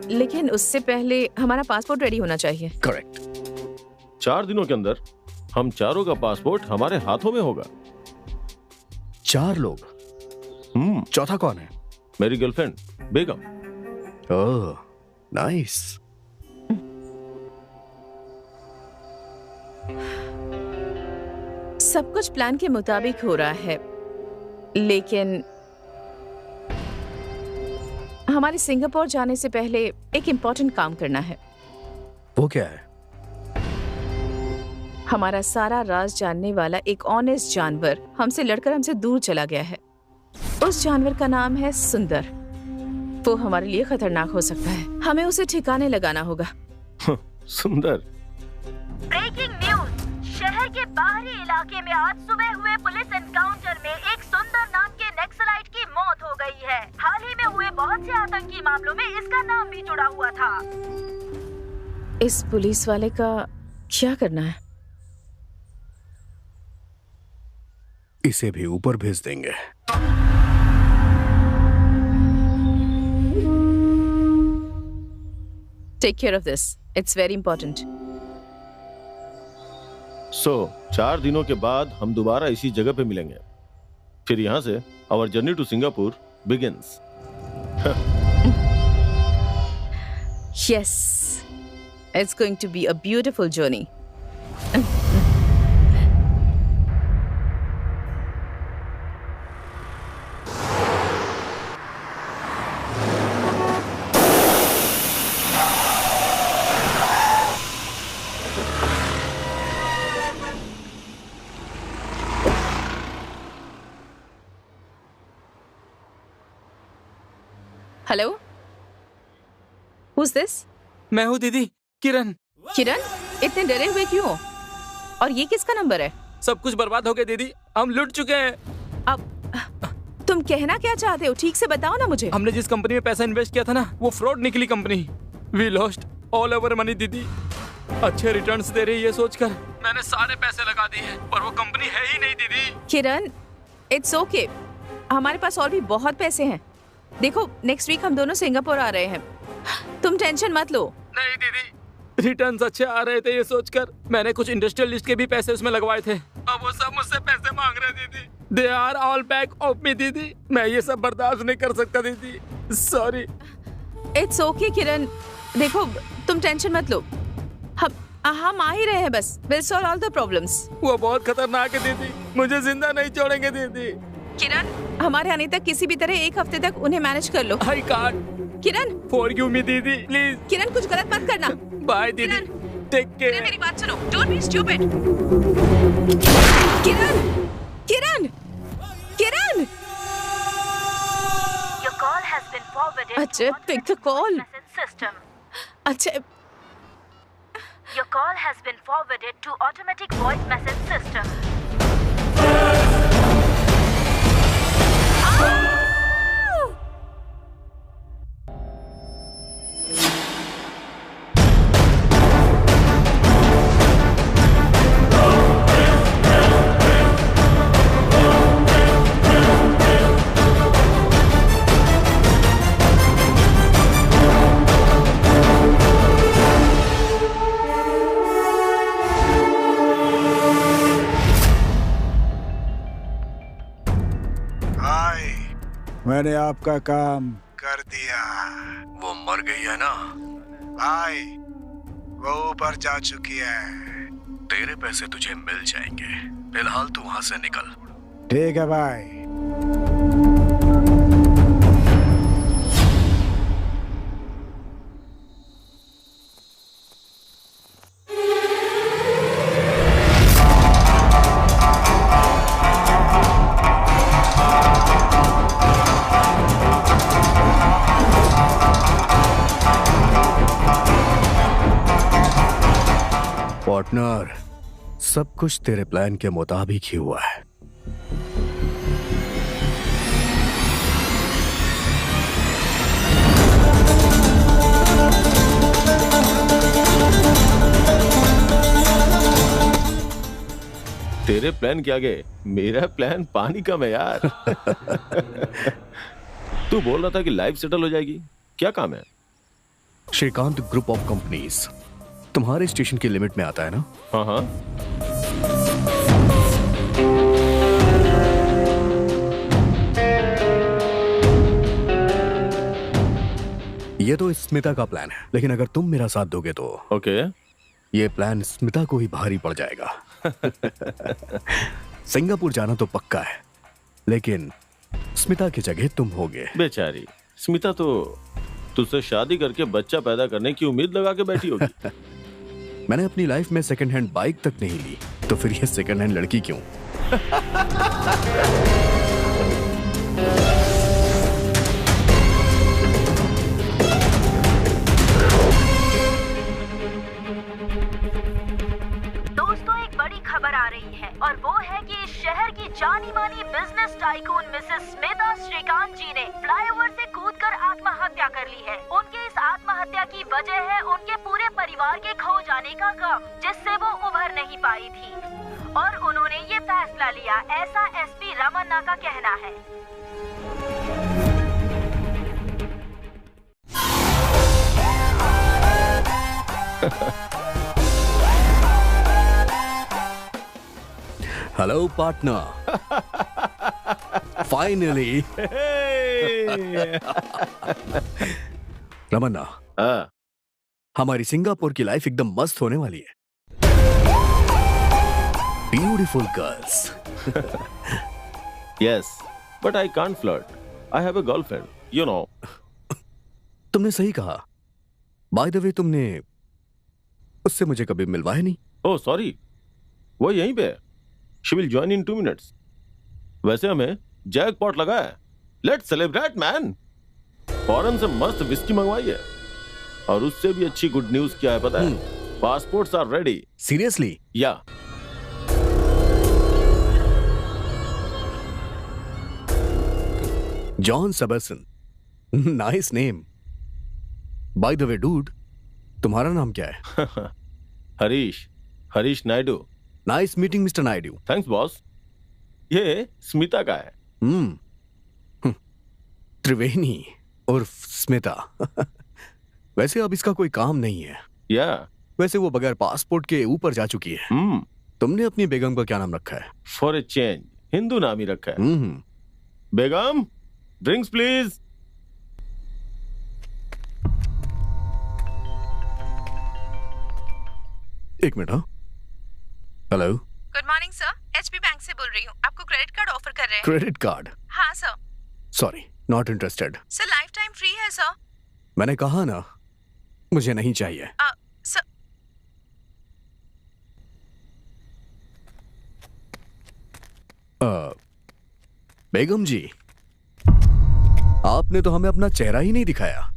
लेकिन उससे पहले हमारा पासपोर्ट रेडी होना चाहिए। करेक्ट। 4 दिनों के अंदर हम चारों का पासपोर्ट हमारे हाथों में होगा। 4 लोग? चौथा कौन है? मेरी गर्लफ्रेंड बेगम। ओह, नाइस। सब कुछ प्लान के मुताबिक हो रहा है, लेकिन हमारे सिंगापुर जाने से पहले एक इम्पोर्टेंट काम करना है। वो क्या है? हमारा सारा राज जानने वाला एक ऑनेस्ट जानवर हमसे लड़कर हमसे दूर चला गया है। उस जानवर का नाम है सुंदर। वो हमारे लिए खतरनाक हो सकता है। हमें उसे ठिकाने लगाना होगा। सुंदर। Breaking news. शहर के बाहरी इलाके में आज सुबह हुए पुलिस एनकाउंटर में एक सुंदर नाम के नक्सलाइट की मौत हो गई है। हाल ही में हुए बहुत से आतंकी मामलों में इसका नाम भी जुड़ा हुआ था। इस पुलिस वाले का क्या करना है? इसे भी ऊपर भेज देंगे। Take care of this. It's very important. So 4 दिनों के बाद हम दोबारा इसी जगह पे मिलेंगे। फिर यहाँ से our journey to Singapore begins. Yes, it's going to be a beautiful journey. Hello, Who's this? मैं हूँ दीदी, किरण। किरण, इतने डरे हुए क्यों? और ये किसका नंबर है? सब कुछ बर्बाद हो गया दीदी, हम लुट चुके हैं। अब तुम कहना क्या चाहते हो? ठीक से बताओ ना मुझे। हमने जिस कंपनी में पैसा इन्वेस्ट किया था ना, वो फ्रॉड निकली company. We lost all over money दीदी। अच्छे रिटर्न्स दे रही है सोचकर मैंने सारे पैसे लगा दिए हैं, पर वो कंपनी है ही नहीं दीदी। किरण, इट्स ओके, हमारे पास और भी बहुत पैसे हैं। देखो, नेक्स्ट वीक हम दोनों सिंगापुर आ रहे हैं, तुम टेंशन मत लो। नहीं दीदी, रिटर्न्स अच्छे आ रहे थे ये सोचकर मैंने कुछ इंडस्ट्रियलिस्ट के भी पैसे उसमें लगवाए थे। अब वो सब मुझसे पैसे मांग रहे दीदी। They are all back of me दीदी। मैं ये सब बर्दाश्त नहीं कर सकता दीदी, सॉरी। इट्स ओके किरण, देखो तुम टेंशन मत लो, हम आ ही रहे हैं, बस will solve all the problems. वो बहुत खतरनाक है दीदी, मुझे जिंदा नहीं छोड़ेंगे दीदी। किरण, हमारे आने तक किसी भी तरह एक हफ्ते तक उन्हें मैनेज कर लो। I can't. Kiran, forgive me दीदी, प्लीज। किरण, कुछ गलत मत करना। बाय दीदी, टेक केयर। मेरी बात सुनो, don't be stupid. Kiran, Kiran, Kiran. Your call has been forwarded. अच्छा, pick the call. System. अच्छा। Your call has been forwarded to automatic voice message system. मैंने आपका काम कर दिया। वो मर गई है ना? भाई वो ऊपर जा चुकी है। तेरे पैसे तुझे मिल जाएंगे, फिलहाल तू वहां से निकल। ठीक है भाई। पार्टनर, सब कुछ तेरे प्लान के मुताबिक ही हुआ है। तेरे प्लान के आगे मेरा प्लान पानी कम है यार। तू बोल रहा था कि लाइफ सेटल हो जाएगी, क्या काम है? श्रीकांत ग्रुप ऑफ कंपनीज तुम्हारे स्टेशन की लिमिट में आता है ना? हाँ हाँ। ये तो स्मिता का प्लान है, लेकिन अगर तुम मेरा साथ दोगे तो ओके। ये प्लान स्मिता को ही भारी पड़ जाएगा। सिंगापुर जाना तो पक्का है, लेकिन स्मिता की जगह तुम होगे। बेचारी स्मिता तो तुझसे शादी करके बच्चा पैदा करने की उम्मीद लगा के बैठी होगी। मैंने अपनी लाइफ में सेकंड हैंड बाइक तक नहीं ली, तो फिर ये सेकंड हैंड लड़की क्यों? दोस्तों, एक बड़ी खबर आ रही है और वो है कि इस शहर की जानी मानी business tycoon missus Smita Srikanth ji ने फ्लाईओवर से कूदकर आत्महत्या कर ली है। उनके इस आत्महत्या की वजह है उनके पूरे परिवार के खो जाने का गम, जिससे वो उभर नहीं पाई थी और उन्होंने ये फैसला लिया, ऐसा एसपी रमन्ना का कहना है। Hello partner, finally. रमन्ना, हमारी सिंगापुर की लाइफ एकदम मस्त होने वाली है। Beautiful girls. Yes, but I can't flirt. I have a girlfriend, you know. तुमने सही कहा। बाय द वे, तुमने उससे मुझे कभी मिलवाया नहीं। ओह सॉरी, वो यहीं पे है। She will join in 2 minutes. वैसे हमें जैकपॉट लगा है। Let's celebrate, man. फॉरेन से मस्त विस्की मंगवाई है, और उससे भी अच्छी गुड न्यूज क्या है पता है? Passports are ready. Seriously? Yeah. John Suberson, nice name. By the way dude, तुम्हारा नाम क्या है? Harish Naidu. Nice meeting mister Naidu. Thanks boss. ये स्मिता का है। त्रिवेणी और स्मिता। वैसे अब इसका कोई काम नहीं है। या वैसे वो बगैर पासपोर्ट के ऊपर जा चुकी है। तुमने अपनी बेगम का क्या नाम रखा है? फॉर ए चेंज हिंदू नाम ही रखा है। बेगम, ड्रिंक्स प्लीज। एक मिनट। हाँ, hello. Good morning sir, HP bank से बोल रही हूँ। आपको क्रेडिट कार्ड ऑफर कर रहे हैं। Credit card? हाँ sir. Sorry, not interested. Sir life time free है सर। मैंने कहा ना, मुझे नहीं चाहिए। सर बेगम जी, आपने तो हमें अपना चेहरा ही नहीं दिखाया।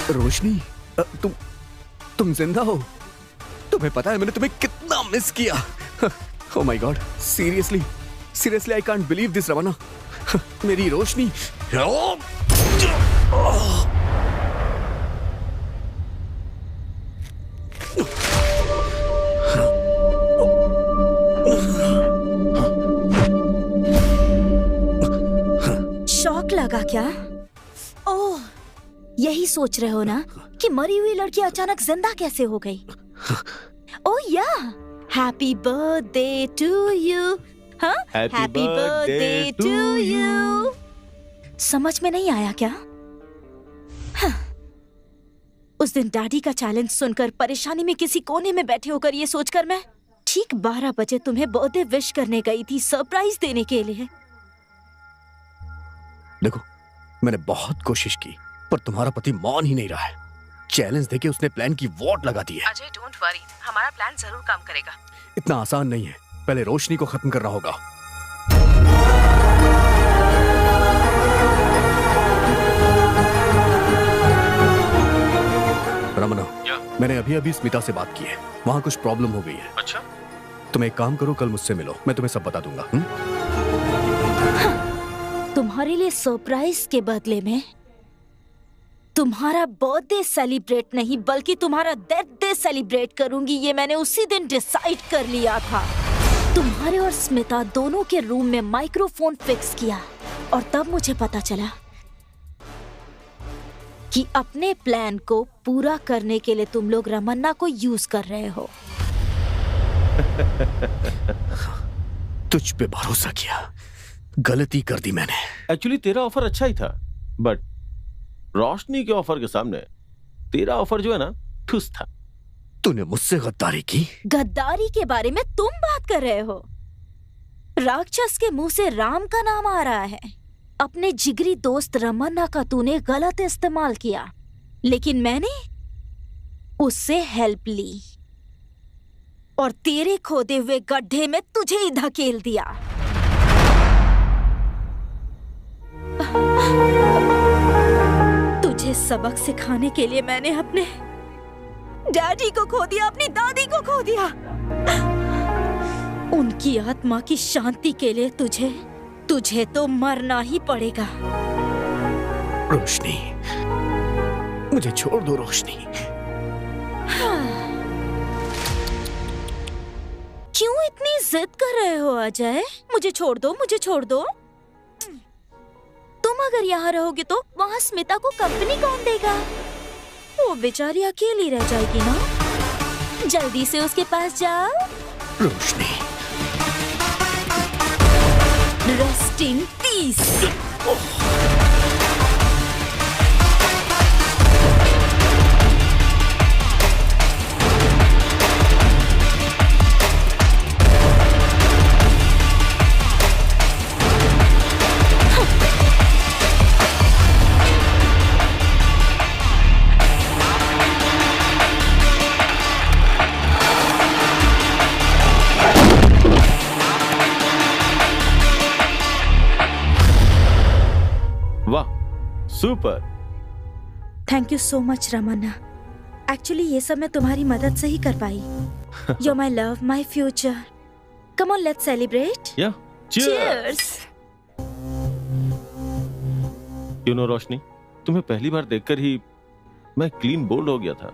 रोशनी, तुम जिंदा हो? तुम्हें पता है मैंने तुम्हें कितना मिस किया। Oh my god, seriously I can't believe this Ramanna. मेरी रोशनी। लगा क्या? ओह, यही सोच रहे हो ना कि मरी हुई लड़की अचानक जिंदा कैसे हो गई? ओह या, हैप्पी बर्थडे टू यू। हाँ, हैप्पी बर्थडे टू यू। समझ में नहीं आया क्या? हाँ। उस दिन डैडी का चैलेंज सुनकर परेशानी में किसी कोने में बैठे होकर ये सोचकर मैं ठीक 12 बजे तुम्हें बर्थडे विश करने गई थी, सरप्राइज देने के लिए। देखो, मैंने बहुत कोशिश की पर तुम्हारा पति मान ही नहीं रहा है। चैलेंज देके उसने प्लान की वॉट लगा दी है। अजय डोंट वरी, हमारा प्लान जरूर काम करेगा। इतना आसान नहीं है, पहले रोशनी को खत्म करना होगा। रमना, मैंने अभी अभी स्मिता से बात की है, वहाँ कुछ प्रॉब्लम हो गई है। अच्छा, तुम एक काम करो, कल मुझसे मिलो, मैं तुम्हें सब बता दूंगा। तुम्हारे लिए सरप्राइज के बदले में तुम्हारा बर्थडे सेलिब्रेट नहीं बल्कि तुम्हारा डेथ डे सेलिब्रेट करूंगी, ये मैंने उसी दिन डिसाइड कर लिया था। तुम्हारे और स्मिता दोनों के रूम में माइक्रोफोन फिक्स किया और तब मुझे पता चला कि अपने प्लान को पूरा करने के लिए तुम लोग रमन्ना को यूज कर रहे हो। तुझ पे भरोसा किया, गलती कर दी मैंने। एक्चुअली तेरा ऑफर अच्छा ही था, बट रोशनी के ऑफर के सामने तेरा ऑफर जो है ना, ठुस था। तूने मुझसे गद्दारी की? गद्दारी के बारे में तुम बात कर रहे हो? राक्षस के मुंह से राम का नाम आ रहा है। अपने जिगरी दोस्त रमन्ना का तूने गलत इस्तेमाल किया, लेकिन मैंने उससे हेल्प ली और तेरे खोदे हुए गड्ढे में तुझे ही धकेल दिया। तुझे सबक सिखाने के लिए मैंने अपने डैडी को खो दिया, अपनी दादी को खो दिया। उनकी आत्मा की शांति के लिए तुझे तो मरना ही पड़ेगा। रोशनी, मुझे छोड़ दो रोशनी। क्यों इतनी जिद कर रहे हो अजय? मुझे छोड़ दो, मुझे छोड़ दो। तुम अगर यहाँ रहोगे तो वहाँ स्मिता को कंपनी कौन देगा? वो बेचारी अकेली रह जाएगी ना। जल्दी से उसके पास जाओ। Roshni, rest in peace. Super, thank you so much Ramanna. Actually ये सब मैं तुम्हारी मदद से ही कर पाई। You my love, my future. Come on, let's celebrate. Yeah, cheers. You know Roshni, तुम्हें पहली बार देखकर ही मैं क्लीन बोल्ड हो गया था।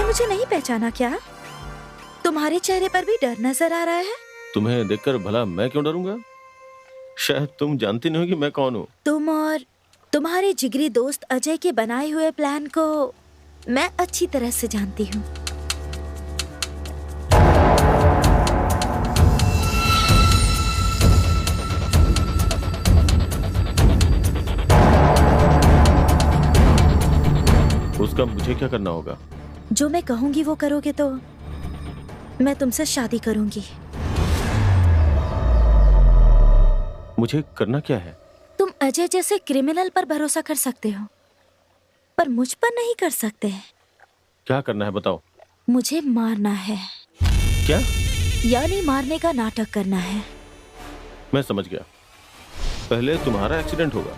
मुझे नहीं पहचाना क्या? तुम्हारे चेहरे पर भी डर नजर आ रहा है। तुम्हें देखकर भला मैं क्यों डरूंगा? शायद तुम जानती नहीं हो कि मैं कौन हूँ। तुम और तुम्हारे जिगरी दोस्त अजय के बनाए हुए प्लान को मैं अच्छी तरह से जानती हूँ। उसका मुझे क्या करना होगा? जो मैं कहूंगी वो करोगे तो मैं तुमसे शादी करूंगी। मुझे करना क्या है? तुम अजय जैसे क्रिमिनल पर भरोसा कर सकते हो, पर मुझ पर नहीं कर सकते। क्या करना है बताओ? मुझे मारना है। क्या? यानी मारने का नाटक करना है। मैं समझ गया। पहले तुम्हारा एक्सीडेंट होगा,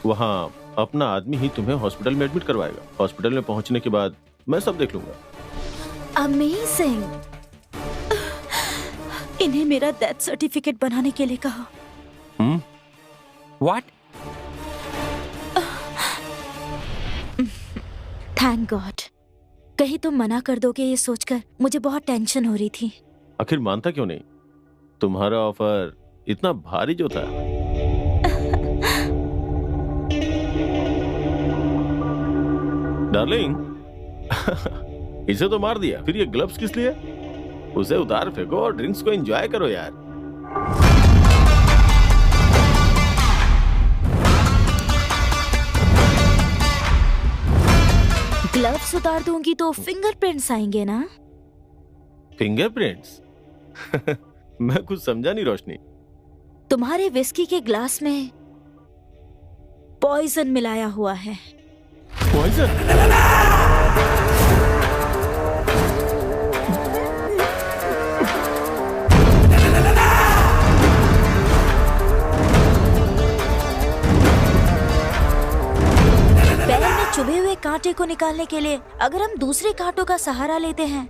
वहां अपना आदमी ही तुम्हें हॉस्पिटल में एडमिट करवाएगा। हॉस्पिटल में पहुंचने के बाद मैं सब देख लूंगा। अमेजिंग। इन्हें मेरा डेथ सर्टिफिकेट बनाने के लिए कहा। What? Thank God. कहीं तुम मना कर दोगे ये सोचकर मुझे बहुत टेंशन हो रही थी। आखिर मानता क्यों नहीं? तुम्हारा ऑफर इतना भारी जो था। डार्लिंग, इसे तो मार दिया, फिर ये ग्लव्स किस लिए? उसे उतार फेंको और ड्रिंक्स को एंजॉय करो यार। ग्लव्स उतार दूंगी तो फिंगरप्रिंट्स आएंगे ना? फिंगरप्रिंट्स? मैं कुछ समझा नहीं रोशनी। तुम्हारे विस्की के ग्लास में पॉइजन मिलाया हुआ है। पॉइजन? पैर में चुभे हुए कांटे को निकालने के लिए अगर हम दूसरे कांटों का सहारा लेते हैं,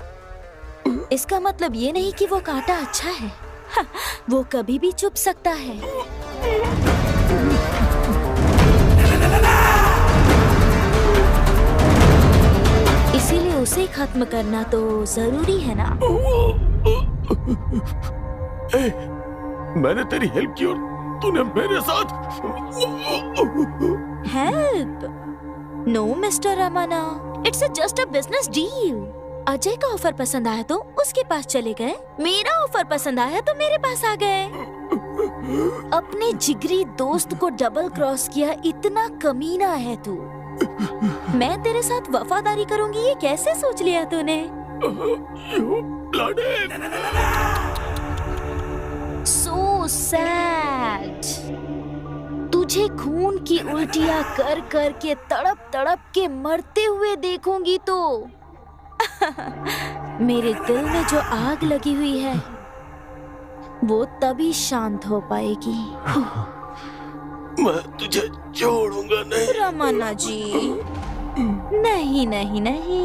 इसका मतलब ये नहीं कि वो कांटा अच्छा है। हाँ, वो कभी भी चुभ सकता है। इसीलिए उसे खत्म करना तो जरूरी है ना? मैंने तेरी हेल्प की और तूने मेरे साथ। Help? No mister Ramanna, it's just a business deal. Ajay का ऑफर पसंद आया तो उसके पास चले गए, मेरा ऑफर पसंद आया तो मेरे पास आ गए। अपने जिगरी दोस्त को डबल क्रॉस किया, इतना कमीना है तू। मैं तेरे साथ वफादारी करूंगी ये कैसे सोच लिया तूने? So sad। तुझे खून की उल्टियां कर कर के तड़प तड़प के मरते हुए देखूंगी तो मेरे दिल में जो आग लगी हुई है वो तभी शांत हो पाएगी। मैं तुझे छोड़ूंगा नहीं। रमन्ना जी, नहीं नहीं नहीं।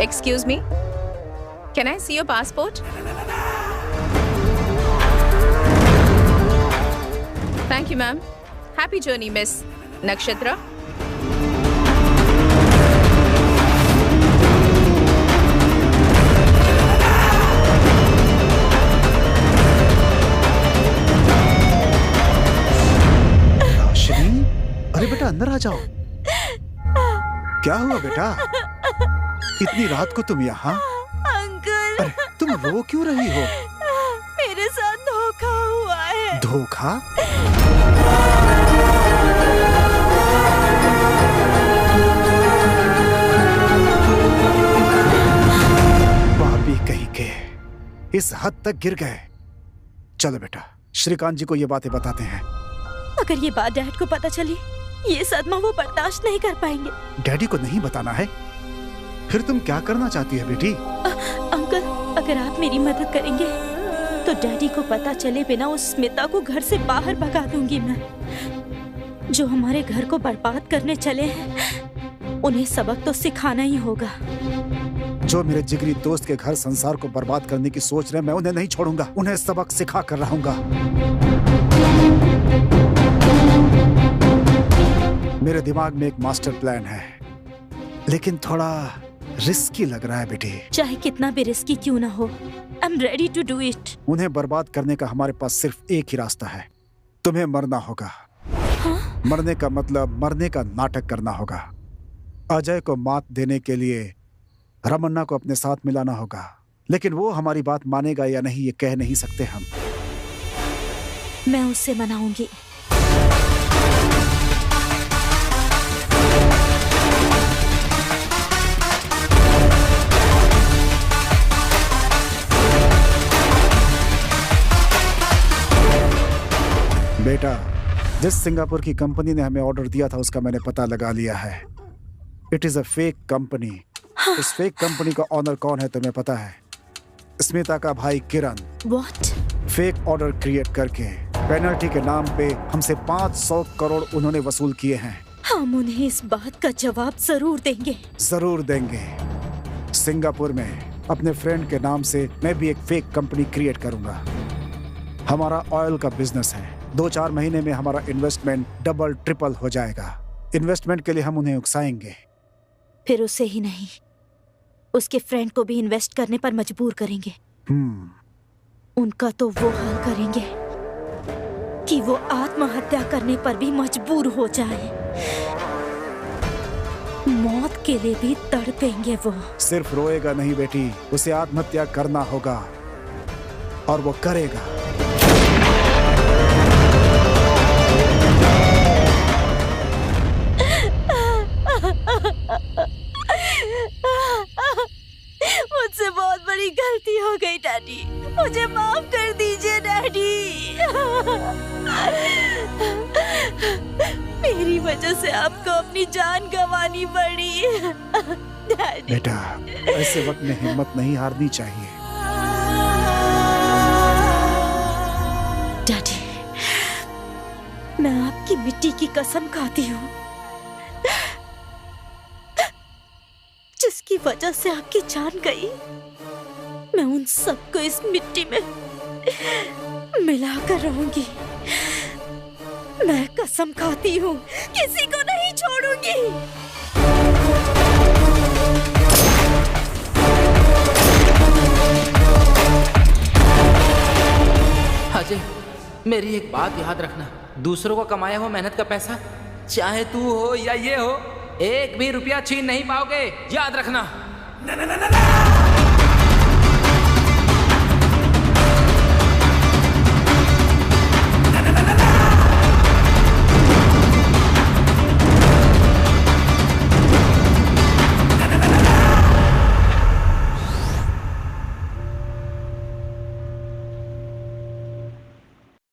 Excuse me, can I see your passport? Thank you, ma'am. Happy journey, Miss Nakshatra. रोशनी, अरे बेटा अंदर आ जाओ। क्या हुआ बेटा? इतनी रात को तुम यहाँ? अंकल, अरे तुम रो क्यों रही हो? मेरे साथ धोखा हुआ है। धोखा? पापी कहीं के, इस हद तक गिर गए। चलो बेटा, श्रीकांत जी को ये बातें बताते हैं। अगर ये बात डैड को पता चली, ये सदमा वो बर्दाश्त नहीं कर पाएंगे। डैडी को नहीं बताना है? फिर तुम क्या करना चाहती है बेटी? अंकल, अगर आप मेरी मदद करेंगे तो डैडी को पता चले बिना उस स्मिता को घर से बाहर भगा दूंगी मैं। जो हमारे घर को बर्बाद करने चले हैं, उन्हें सबक तो सिखाना ही होगा। जो मेरे जिगरी दोस्त के घर संसार को बर्बाद करने की सोच रहे, मैं उन्हें नहीं छोड़ूंगा। उन्हें सबक सिखा कर रहूंगा। मेरे दिमाग में एक मास्टर प्लान है, लेकिन थोड़ा रिस्की लग रहा है बेटी। चाहे कितना भी रिस्की क्यों ना हो, I am ready to do it. उन्हें बर्बाद करने का हमारे पास सिर्फ एक ही रास्ता है। तुम्हें मरना होगा। हाँ? मरने का मतलब मरने का नाटक करना होगा। अजय को मात देने के लिए रमन्ना को अपने साथ मिलाना होगा, लेकिन वो हमारी बात मानेगा या नहीं ये कह नहीं सकते हम। मैं उससे मनाऊंगी। बेटा, जिस सिंगापुर की कंपनी ने हमें ऑर्डर दिया था उसका मैंने पता लगा लिया है। It is a fake company. उस फेक कंपनी का ऑनर कौन है तुम्हें पता है? स्मिता का भाई किरण। What? फेक ऑर्डर क्रिएट करके पेनल्टी के नाम पे हमसे 500 करोड़ उन्होंने वसूल किए हैं। हम उन्हें इस बात का जवाब जरूर देंगे। जरूर देंगे। सिंगापुर में अपने फ्रेंड के नाम से मैं भी एक फेक कंपनी क्रिएट करूंगा। हमारा ऑयल का बिजनेस है। 2-4 महीने में हमारा इन्वेस्टमेंट डबल ट्रिपल हो जाएगा। इन्वेस्टमेंट के लिए हम उन्हें उकसाएंगे। फिर उसे ही नहीं, उसके फ्रेंड को भी इन्वेस्ट करने पर मजबूर करेंगे। उनका तो वो हाल करेंगे कि वो आत्महत्या करने पर भी मजबूर हो जाए। मौत के लिए भी तड़पेंगे वो। सिर्फ रोएगा नहीं बेटी, उसे आत्महत्या करना होगा और वो करेगा। मुझसे बहुत बड़ी गलती हो गई डैडी, मुझे माफ कर दीजिए डैडी। मेरी वजह से आपको अपनी जान गंवानी पड़ी डैडी। बेटा, ऐसे वक्त में हिम्मत नहीं हारनी चाहिए। डैडी, मैं आपकी मिट्टी की कसम खाती हूँ जिसकी वजह से आपकी जान गई। मैं उन सबको इस मिट्टी में मिलाकर रहूंगी। मैं कसम खाती हूँ, किसी को नहीं छोड़ूंगी। अजय, मेरी एक बात याद रखना, दूसरों को कमाया हुआ मेहनत का पैसा, चाहे तू हो या ये हो, एक भी रुपया छीन नहीं पाओगे, याद रखना।